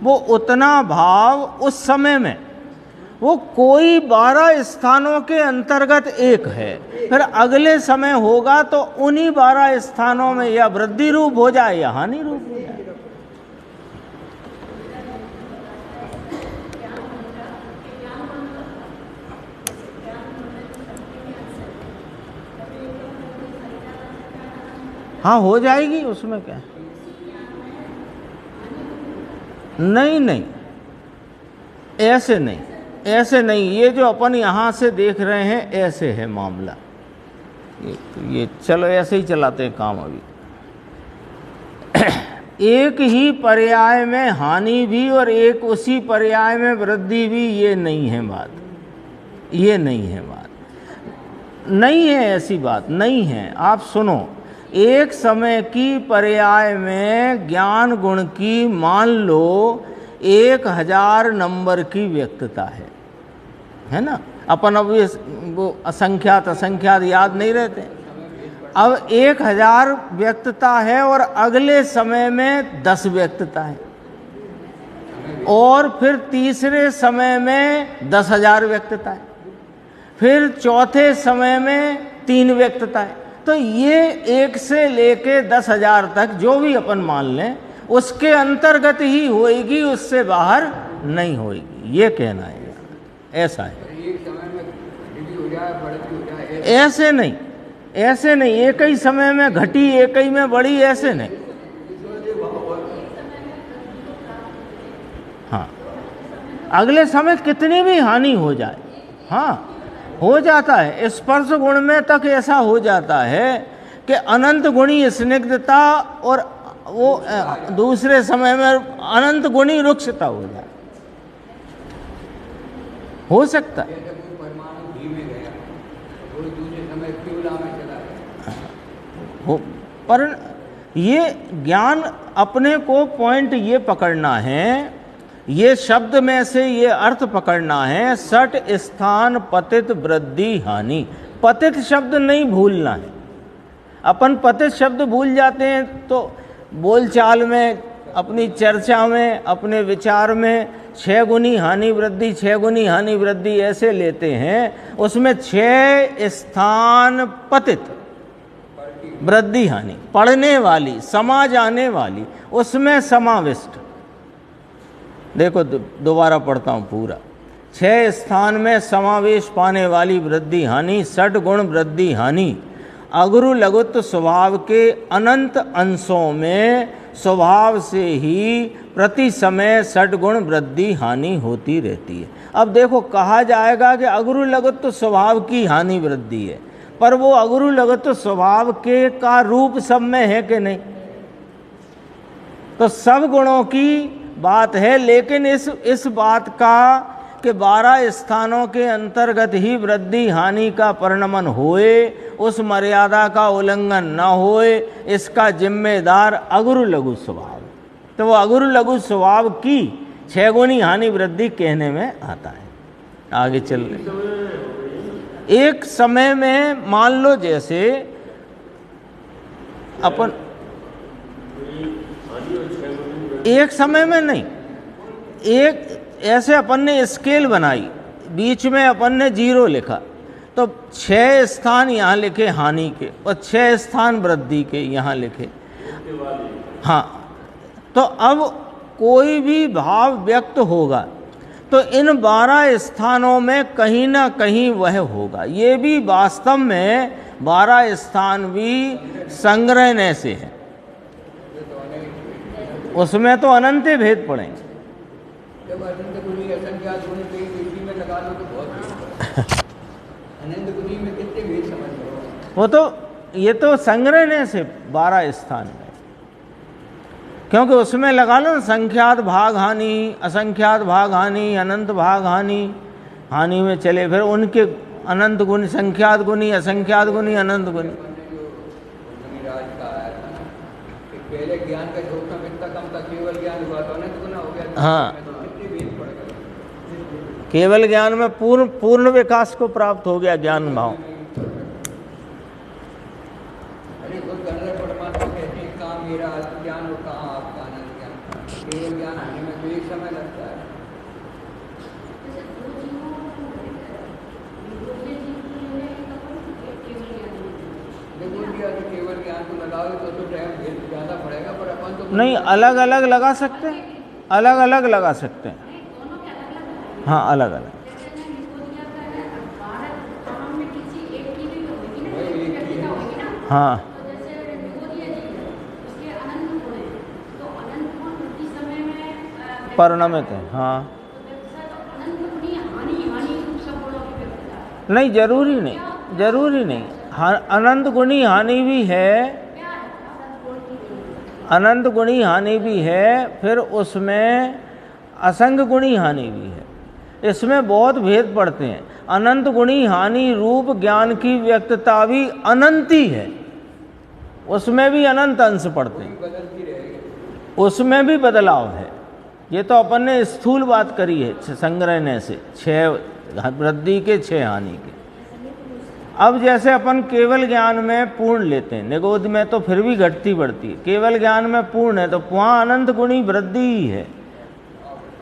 वो उतना भाव उस समय में वो कोई 12 स्थानों के अंतर्गत एक है। फिर अगले समय होगा तो उन्हीं 12 स्थानों में या वृद्धि रूप हो जाए या हानि रूप हो जाए। हाँ, हो जाएगी, उसमें क्या है। नहीं नहीं, ऐसे नहीं, ऐसे नहीं। ये जो अपन यहाँ से देख रहे हैं ऐसे है मामला। ये चलो ऐसे ही चलाते हैं काम। अभी एक ही पर्याय में हानि भी और एक उसी पर्याय में वृद्धि भी, ये नहीं है बात, ये नहीं है बात, नहीं है, ऐसी बात नहीं है। आप सुनो, एक समय की पर्याय में ज्ञान गुण की मान लो 1000 नंबर की व्यक्तता है ना। अपन अब ये वो असंख्यात याद नहीं रहते। अब 1000 व्यक्तता है और अगले समय में 10 व्यक्तता है, और फिर तीसरे समय में 10,000 व्यक्तता है, फिर चौथे समय में 3 व्यक्तता है। तो ये 1 से लेके 10,000 तक जो भी अपन मान लें उसके अंतर्गत ही होएगी, उससे बाहर नहीं होएगी, ये कहना है। ऐसा है, ऐसे नहीं, ऐसे नहीं, एक ही समय में घटी एक ही में बढ़ी, ऐसे नहीं। हाँ, अगले समय कितनी भी हानि हो जाए, हाँ हो जाता है। स्पर्श गुण में तक ऐसा हो जाता है कि अनंत गुणी स्निग्धता और वो दूसरे समय में अनंत गुणी रुक्षता हो जाए, हो सकता है। हो, पर ये ज्ञान अपने को पॉइंट ये पकड़ना है, ये शब्द में से ये अर्थ पकड़ना है, सट स्थान पतित वृद्धि हानि। पतित शब्द नहीं भूलना है। अपन पतित शब्द भूल जाते हैं तो बोलचाल में, अपनी चर्चा में, अपने विचार में 6 गुनी हानि वृद्धि, 6 गुनी हानि वृद्धि ऐसे लेते हैं। उसमें 6 स्थान पतित वृद्धि हानि, पढ़ने वाली, समा जाने वाली, उसमें समाविष्ट। देखो दोबारा पढ़ता हूँ पूरा। 6 स्थान में समावेश पाने वाली वृद्धि हानि, 6 गुण वृद्धि हानि। अगुरु लघुत्व स्वभाव के अनंत अंशों में स्वभाव से ही प्रति समय 6 गुण वृद्धि हानि होती रहती है। अब देखो, कहा जाएगा कि अगुरु लघुत्व स्वभाव की हानि वृद्धि है, पर वो अगुरु लघुत्व स्वभाव के का रूप सब में है कि नहीं? तो सब गुणों की बात है, लेकिन इस बात का कि 12 स्थानों के अंतर्गत ही वृद्धि हानि का परिणमन होए, उस मर्यादा का उल्लंघन न होए, इसका जिम्मेदार अगुरु लघु स्वभाव। तो वो अगुरु लघु स्वभाव की 6 गुनी हानि वृद्धि कहने में आता है। आगे चल रहे, एक समय में मान लो जैसे अपन एक समय में नहीं, एक ऐसे अपन ने स्केल बनाई, बीच में अपन ने 0 लिखा, तो 6 स्थान यहाँ लिखे हानि के और 6 स्थान वृद्धि के यहाँ लिखे। हाँ, तो अब कोई भी भाव व्यक्त होगा तो इन 12 स्थानों में कहीं ना कहीं वह होगा। ये भी वास्तव में 12 स्थान भी संग्रहण से है, उसमें तो अनंत भेद पड़ेंगे। जब अनंत गुणी असंख्यात गुणी पे इसी में लगा लो तो बहुत अनंत गुणी में कितने भेद समझ लो। वो तो ये तो संग्रहण से 12 स्थान में, क्योंकि उसमें लगा लो संख्यात भाग हानि, असंख्यात भाग हानि, अनंत भाग हानि, हानि में चले फिर उनके अनंत गुणी, संख्यात गुणी, असंख्यात गुणी, अनंत गुणी। पहले ज्ञान का जोखिम इतना कम था, केवल ज्ञान हुआ तो अनंत गुना हो गया। हाँ, केवल ज्ञान में पूर्ण विकास को प्राप्त हो गया ज्ञान भाव। अरे खुद परमात्मा कहते हैं काम मेरा ज्ञान हो, कहाँ आपका अनंत ज्ञान। केवल ज्ञान आने में तो एक समय लगता है। केवल ज्ञान को लगाओगे तो टाइम ज्यादा पड़ेगा, पर अपन तो नहीं, अलग अलग लगा सकते हैं, अलग अलग लगा सकते हैं। हाँ, अलग अलग। हाँ, परिणमित है। हाँ, नहीं, जरूरी नहीं, जरूरी नहीं। अनंत गुणी हानि भी है, अनंत गुणी हानि भी है, फिर उसमें असंग गुणी हानि भी है। इसमें बहुत भेद पड़ते हैं। अनंत गुणी हानि रूप ज्ञान की व्यक्तता भी अनंत ही है, उसमें भी अनंत अंश पड़ते हैं, उसमें भी बदलाव है। ये तो अपन ने स्थूल बात करी है संग्रहण से, 6 वृद्धि के 6 हानि के। अब जैसे अपन केवल ज्ञान में पूर्ण लेते हैं, निगोध में तो फिर भी घटती बढ़ती है, केवल ज्ञान में पूर्ण है तो वहाँ अनंत गुणी वृद्धि ही है।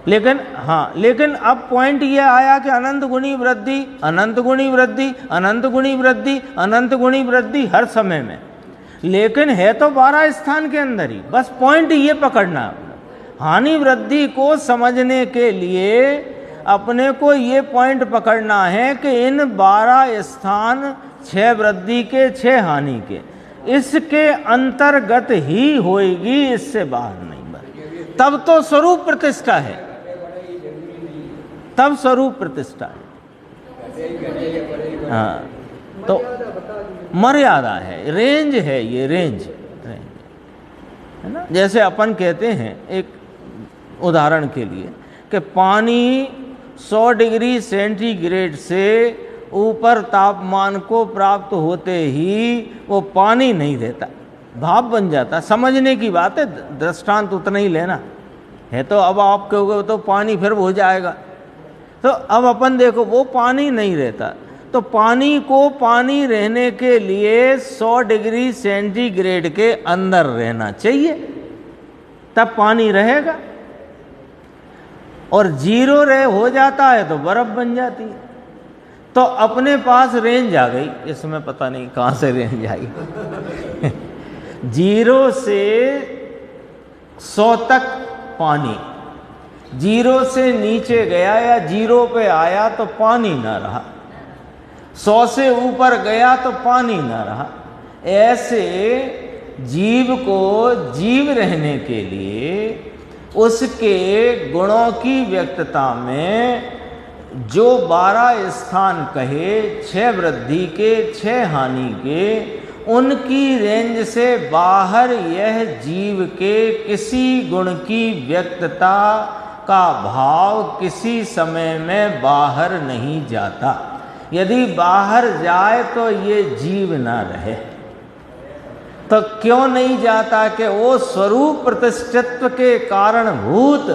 लेकिन हाँ, लेकिन अब पॉइंट ये आया कि अनंत गुणी वृद्धि, अनंत गुणी वृद्धि, अनंत गुणी वृद्धि, अनंत गुणी वृद्धि हर समय में, लेकिन है तो 12 स्थान के अंदर ही। बस पॉइंट ये पकड़ना है, हानि वृद्धि को समझने के लिए अपने को ये पॉइंट पकड़ना है कि इन 12 स्थान 6 वृद्धि के 6 हानि के, इसके अंतर्गत ही होएगी, इससे बाहर नहीं बने। तब तो स्वरूप प्रतिष्ठा है, तब स्वरूप प्रतिष्ठा है। हाँ, तो मर्यादा है, रेंज है, ये रेंज है ना। जैसे अपन कहते हैं एक उदाहरण के लिए कि पानी 100 डिग्री सेंटीग्रेड से ऊपर तापमान को प्राप्त होते ही वो पानी नहीं रहता, भाप बन जाता। समझने की बात है, दृष्टांत उतना ही लेना है। तो अब आप कहोगे तो पानी फिर हो जाएगा, तो अब अपन देखो वो पानी नहीं रहता, तो पानी को पानी रहने के लिए 100 डिग्री सेंटीग्रेड के अंदर रहना चाहिए, तब पानी रहेगा। और 0 हो जाता है तो बर्फ बन जाती है। तो अपने पास रेंज आ गई, इसमें पता नहीं कहाँ से रेंज आई 0 से 100 तक पानी, 0 से नीचे गया या 0 पे आया तो पानी ना रहा, 100 से ऊपर गया तो पानी ना रहा। ऐसे जीव को जीव रहने के लिए उसके गुणों की व्यक्तता में जो 12 स्थान कहे, 6 वृद्धि के 6 हानि के, उनकी रेंज से बाहर यह जीव के किसी गुण की व्यक्तता का भाव किसी समय में बाहर नहीं जाता। यदि बाहर जाए तो ये जीव ना रहे। तो क्यों नहीं जाता कि वो स्वरूप प्रतिष्ठित्व के कारणभूत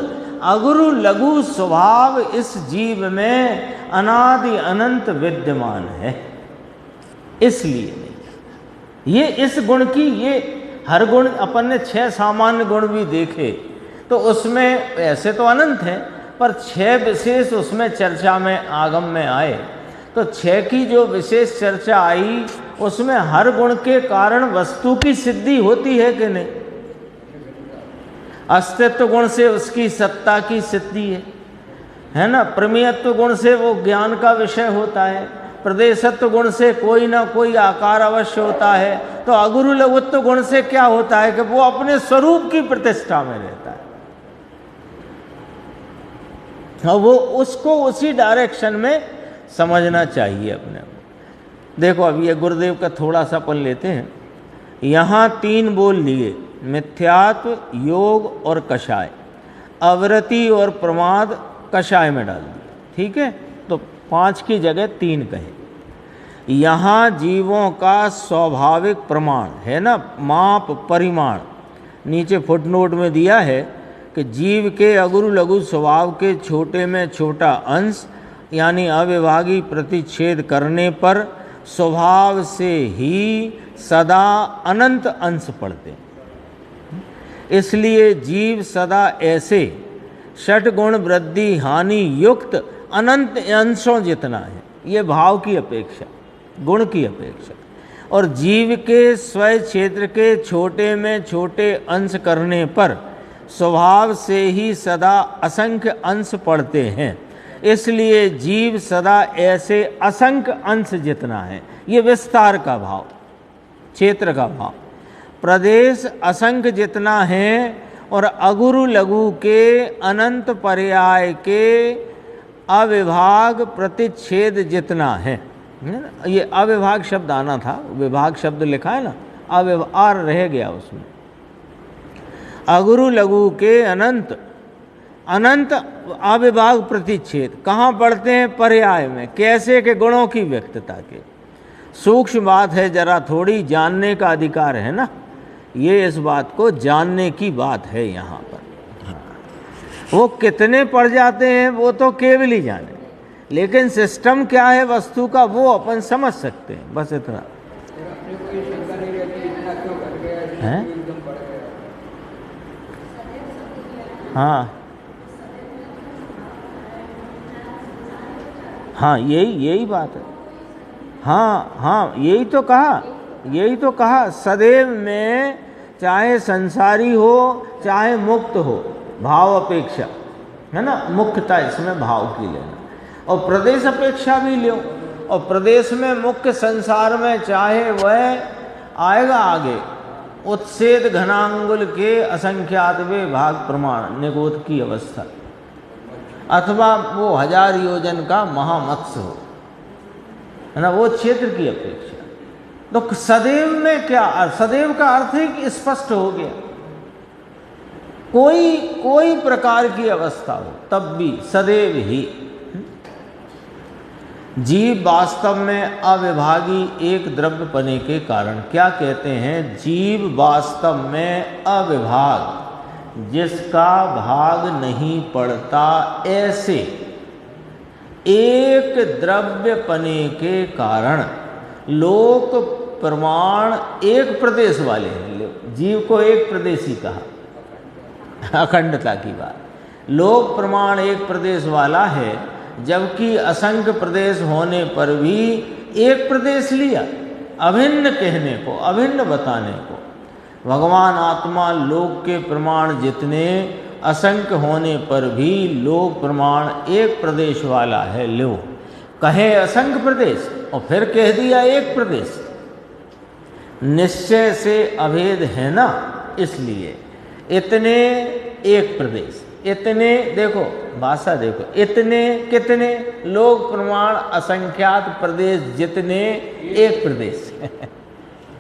अगुरु लघु स्वभाव इस जीव में अनादि अनंत विद्यमान है, इसलिए नहीं। ये इस गुण की, ये हर गुण अपन ने 6 सामान्य गुण भी देखे तो उसमें ऐसे तो अनंत है, पर 6 विशेष उसमें चर्चा में आगम में आए। तो 6 की जो विशेष चर्चा आई उसमें हर गुण के कारण वस्तु की सिद्धि होती है कि नहीं? अस्तित्व गुण से उसकी सत्ता की सिद्धि है ना। प्रमेयत्व गुण से वो ज्ञान का विषय होता है। प्रदेशत्व गुण से कोई ना कोई आकार अवश्य होता है। तो अगुरु लघुत्व गुण से क्या होता है कि वो अपने स्वरूप की प्रतिष्ठा में रहता है और वो उसको उसी डायरेक्शन में समझना चाहिए अपने। देखो अब ये गुरुदेव का थोड़ा सा पढ़ लेते हैं। यहाँ 3 बोल लिए, मिथ्यात्व, योग और कषाय। अवरति और प्रमाद कषाय में डाल दिया, ठीक है। तो 5 की जगह 3 कहे। यहाँ जीवों का स्वाभाविक प्रमाण है ना, माप परिमाण। नीचे फुटनोट में दिया है कि जीव के अगुरु लघु स्वभाव के छोटे में छोटा अंश यानी अविभागी प्रतिच्छेद करने पर स्वभाव से ही सदा अनंत अंश पड़ते हैं। इसलिए जीव सदा ऐसे षट गुण वृद्धि हानि युक्त अनंत अंशों जितना है, ये भाव की अपेक्षा, गुण की अपेक्षा। और जीव के स्वयं क्षेत्र के छोटे में छोटे अंश करने पर स्वभाव से ही सदा असंख्य अंश पड़ते हैं। इसलिए जीव सदा ऐसे असंख्य अंश जितना है, ये विस्तार का भाव, क्षेत्र का भाव। प्रदेश असंख्य जितना है और अगुरु लघु के अनंत पर्याय के अविभाग प्रतिच्छेद जितना है। ये अविभाग शब्द आना था, विभाग शब्द लिखा है ना, अविभाग रह गया उसमें। अगुरु लघु के अनंत अनंत अविभाग प्रतिच्छेद कहाँ पढ़ते हैं? पर्याय में। कैसे के? गुणों की व्यक्तता के। सूक्ष्म बात है, जरा थोड़ी जानने का अधिकार है ना, ये इस बात को जानने की बात है यहाँ पर। वो कितने पढ़ जाते हैं वो तो केवल ही जाने, लेकिन सिस्टम क्या है वस्तु का वो अपन समझ सकते हैं, बस इतना है। हाँ हाँ, यही बात है। हाँ, यही तो कहा सदैव में, चाहे संसारी हो चाहे मुक्त हो, भाव अपेक्षा है ना, मुख्यता इसमें भाव की लेना। और प्रदेश अपेक्षा भी लो, और प्रदेश में मुख्य संसार में चाहे वह आएगा आगे उत्सेद घनांगुल के असंख्यातवे भाग प्रमाण निगोद की अवस्था, अथवा वो 1000 योजन का महामत्स्य हो, है ना, वो क्षेत्र की अपेक्षा। तो सदैव में क्या, सदैव का अर्थ है कि स्पष्ट हो गया, कोई प्रकार की अवस्था हो तब भी सदैव ही। जीव वास्तव में अविभागी एक द्रव्य पने के कारण क्या कहते हैं? जीव वास्तव में अविभाग, जिसका भाग नहीं पड़ता, ऐसे एक द्रव्य पने के कारण लोक प्रमाण एक प्रदेश वाले हैं। जीव को एक प्रदेशी कहा, अखंडता की बात। लोक प्रमाण एक प्रदेश वाला है, जबकि असंख्य प्रदेश होने पर भी एक प्रदेश लिया, अभिन्न कहने को, अभिन्न बताने को। भगवान आत्मा लोक के प्रमाण जितने असंख्य होने पर भी लोक प्रमाण एक प्रदेश वाला है। लो कहे असंख्य प्रदेश और फिर कह दिया एक प्रदेश, निश्चय से अभेद है ना, इसलिए इतने एक प्रदेश, इतने देखो भाषा देखो, इतने कितने लोक प्रमाण असंख्यात प्रदेश जितने एक प्रदेश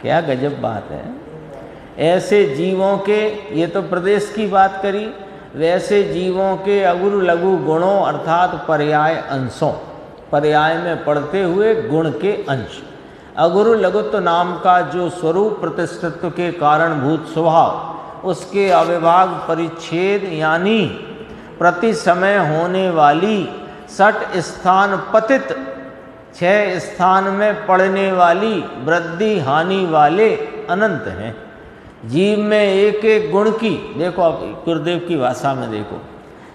क्या गजब बात है। ऐसे जीवों के, ये तो प्रदेश की बात करी, वैसे जीवों के अगुरु लघु गुणों अर्थात पर्याय अंशों, पर्याय में पढ़ते हुए गुण के अंश, अगुरु लघुत्व नाम का जो स्वरूप प्रतिष्ठित्व के कारणभूत स्वभाव, उसके अविभाग परिच्छेद यानी प्रति समय होने वाली 60 स्थान पतित 6 स्थान में पड़ने वाली वृद्धि हानि वाले अनंत हैं। जीव में एक एक गुण की, देखो आप गुरुदेव की भाषा में देखो,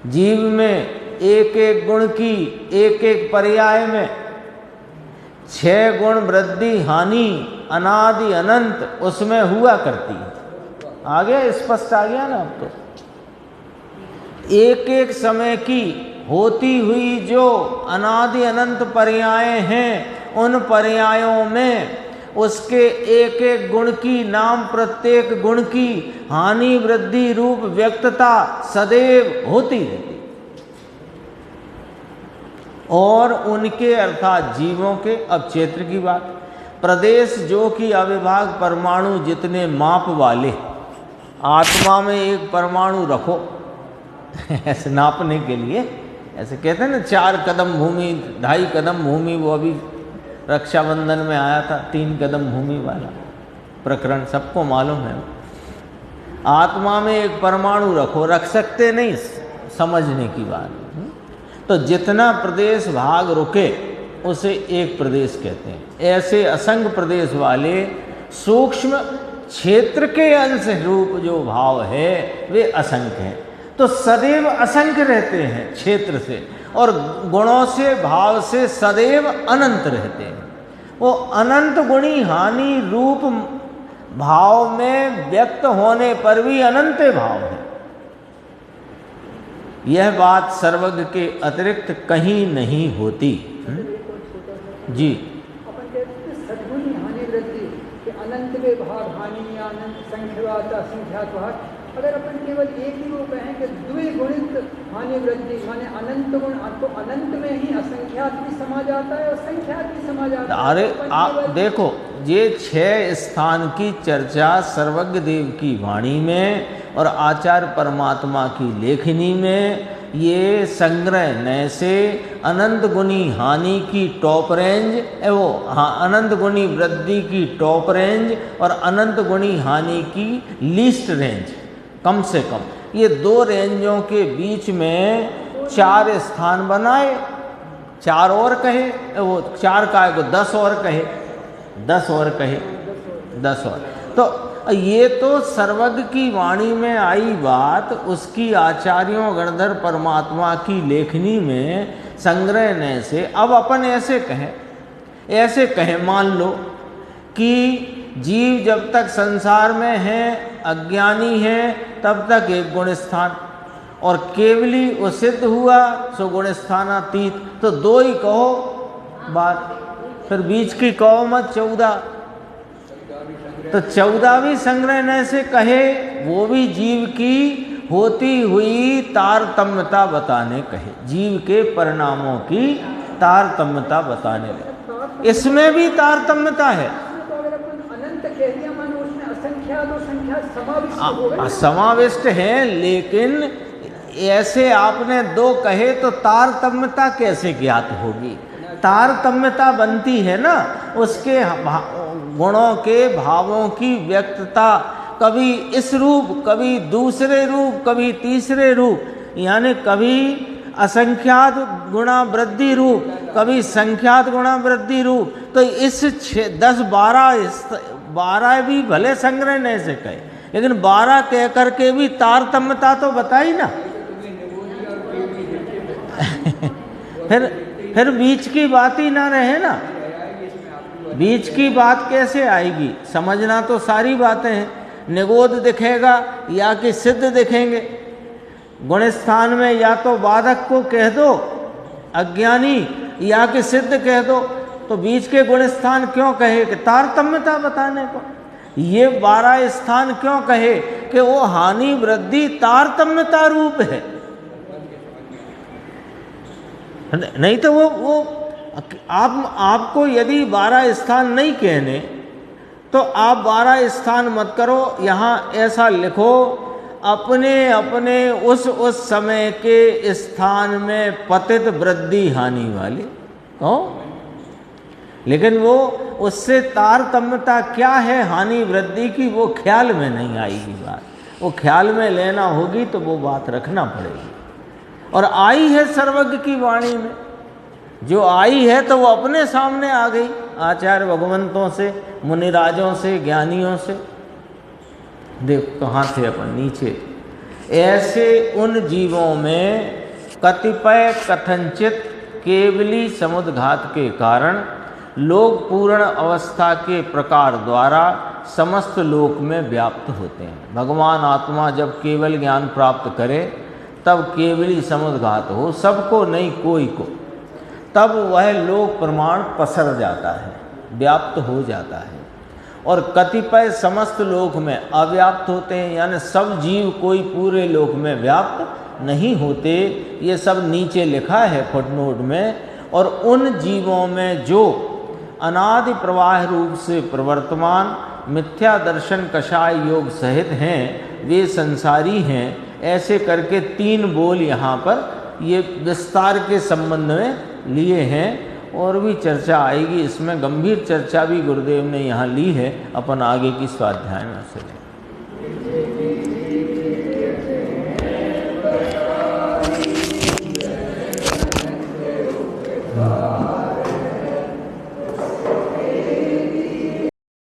जीव में एक एक गुण की एक एक पर्याय में 6 गुण वृद्धि हानि अनादि अनंत उसमें हुआ करती है। आ गया, स्पष्ट आ गया ना अब तो। एक एक समय की होती हुई जो अनादि अनंत पर्याय हैं, उन पर्यायों में उसके एक एक गुण की, नाम प्रत्येक गुण की हानि वृद्धि रूप व्यक्तता सदैव होती रहती, और उनके अर्थात जीवों के, अब क्षेत्र की बात, प्रदेश जो कि अविभाग परमाणु जितने माप वाले, आत्मा में एक परमाणु रखो ऐसे नापने के लिए, ऐसे कहते हैं ना 4 कदम भूमि 2.5 कदम भूमि, वो अभी रक्षाबंधन में आया था 3 कदम भूमि वाला प्रकरण, सबको मालूम है। आत्मा में एक परमाणु रखो, रख सकते नहीं, समझने की बात। तो जितना प्रदेश भाग रुके उसे एक प्रदेश कहते हैं। ऐसे असंख्य प्रदेश वाले सूक्ष्म क्षेत्र के अंश रूप जो भाव है वे असंख्य हैं। तो सदैव असंख्य रहते हैं क्षेत्र से, और गुणों से भाव से सदैव अनंत रहते हैं। वो अनंत गुणी हानि रूप भाव में व्यक्त होने पर भी अनंत भाव है। यह बात सर्वज्ञ के अतिरिक्त कहीं नहीं होती। जी, अपन कहते हैं सद्गुणी हानि वृद्धि कि अनंत में भाग हानि या अनंत संख्यात असंख्यात भाग, अगर अपन केवल एक ही रूप हैं कि द्विगुणित हानि वृद्धि माने अनंत गुण, तो अनंत में ही असंख्यात भी समा जाता है और संख्यात भी समा जाता है। अरे आप देखो, ये 6 स्थान की चर्चा सर्वज्ञ देव की वाणी में और आचार्य परमात्मा की लेखनी में, ये संग्रह नए से अनंत गुणी हानि की टॉप रेंज, वो अनंत गुणी वृद्धि की टॉप रेंज और अनंत गुणी हानि की लीस्ट रेंज, कम से कम ये 2 रेंजों के बीच में 4 स्थान बनाए, 4 और कहे, वो 4 का है को 10 और कहे, 10 और कहे, 10 और। तो ये तो सर्वज्ञ की वाणी में आई बात, उसकी आचार्यों गणधर परमात्मा की लेखनी में संग्रह ने से। अब अपन ऐसे कहें मान लो कि जीव जब तक संसार में है, अज्ञानी है, तब तक एक गुण स्थान, और केवली वो सिद्ध हुआ सो गुण स्थानातीत, तो 2 ही कहो बात, फिर बीच की कहो मत 14। तो 14वीं संग्रह ने से कहे, वो भी जीव की होती हुई तारतम्यता बताने कहे, जीव के परिणामों की तारतम्यता बताने लगे। इसमें भी तारतम्यता है, समाविष्ट है, लेकिन ऐसे आपने 2 कहे तो तारतम्यता कैसे ज्ञात होगी? तारतम्यता बनती है ना उसके गुणों के भावों की व्यक्तता, कभी इस रूप, कभी दूसरे रूप, कभी तीसरे रूप, यानी कभी असंख्यात गुणा वृद्धि रूप, कभी संख्यात गुणा वृद्धि रूप। तो इस 10-12 भी भले संग्रह नहीं से कहे, लेकिन 12 कह करके भी तारतम्यता तो बताई ना। फिर बीच की बात ही ना रहे ना, बीच की बात कैसे आएगी? समझना तो सारी बातें हैं, निगोद दिखेगा या कि सिद्ध दिखेंगे। गुण स्थान में या तो बाधक को कह दो अज्ञानी, या कि सिद्ध कह दो, तो बीच के गुण स्थान क्यों कहे कि तारतम्यता बताने को? ये 12 स्थान क्यों कहे कि वो हानि वृद्धि तारतम्यता रूप है, नहीं तो वो आपको यदि 12 स्थान नहीं कहने तो आप 12 स्थान मत करो, यहाँ ऐसा लिखो अपने अपने उस समय के स्थान में पतित वृद्धि हानि वाले हो, लेकिन वो उससे तारतम्यता क्या है हानि वृद्धि की, वो ख्याल में नहीं आएगी बात। वो ख्याल में लेना होगी तो वो बात रखना पड़ेगी। और आई है सर्वज्ञ की वाणी में, जो आई है तो वो अपने सामने आ गई, आचार्य भगवंतों से, मुनिराजों से, ज्ञानियों से। देख कहाँ थे अपन, नीचे। ऐसे उन जीवों में कतिपय कथनचित केवली समुद्घात के कारण लोग पूर्ण अवस्था के प्रकार द्वारा समस्त लोक में व्याप्त होते हैं। भगवान आत्मा जब केवल ज्ञान प्राप्त करे तब केवली समुद्घात हो, सबको नहीं कोई को, तब वह लोक प्रमाण पसर जाता है, व्याप्त हो जाता है। और कतिपय समस्त लोक में अव्याप्त होते हैं, यानी सब जीव कोई पूरे लोक में व्याप्त नहीं होते। ये सब नीचे लिखा है फुटनोट में। और उन जीवों में जो अनादि प्रवाह रूप से प्रवर्तमान मिथ्या दर्शन कषाय योग सहित हैं, वे संसारी हैं। ऐसे करके 3 बोल यहाँ पर ये विस्तार के संबंध में लिए हैं, और भी चर्चा आएगी इसमें, गंभीर चर्चा भी गुरुदेव ने यहाँ ली है। अपन आगे की स्वाध्याय में से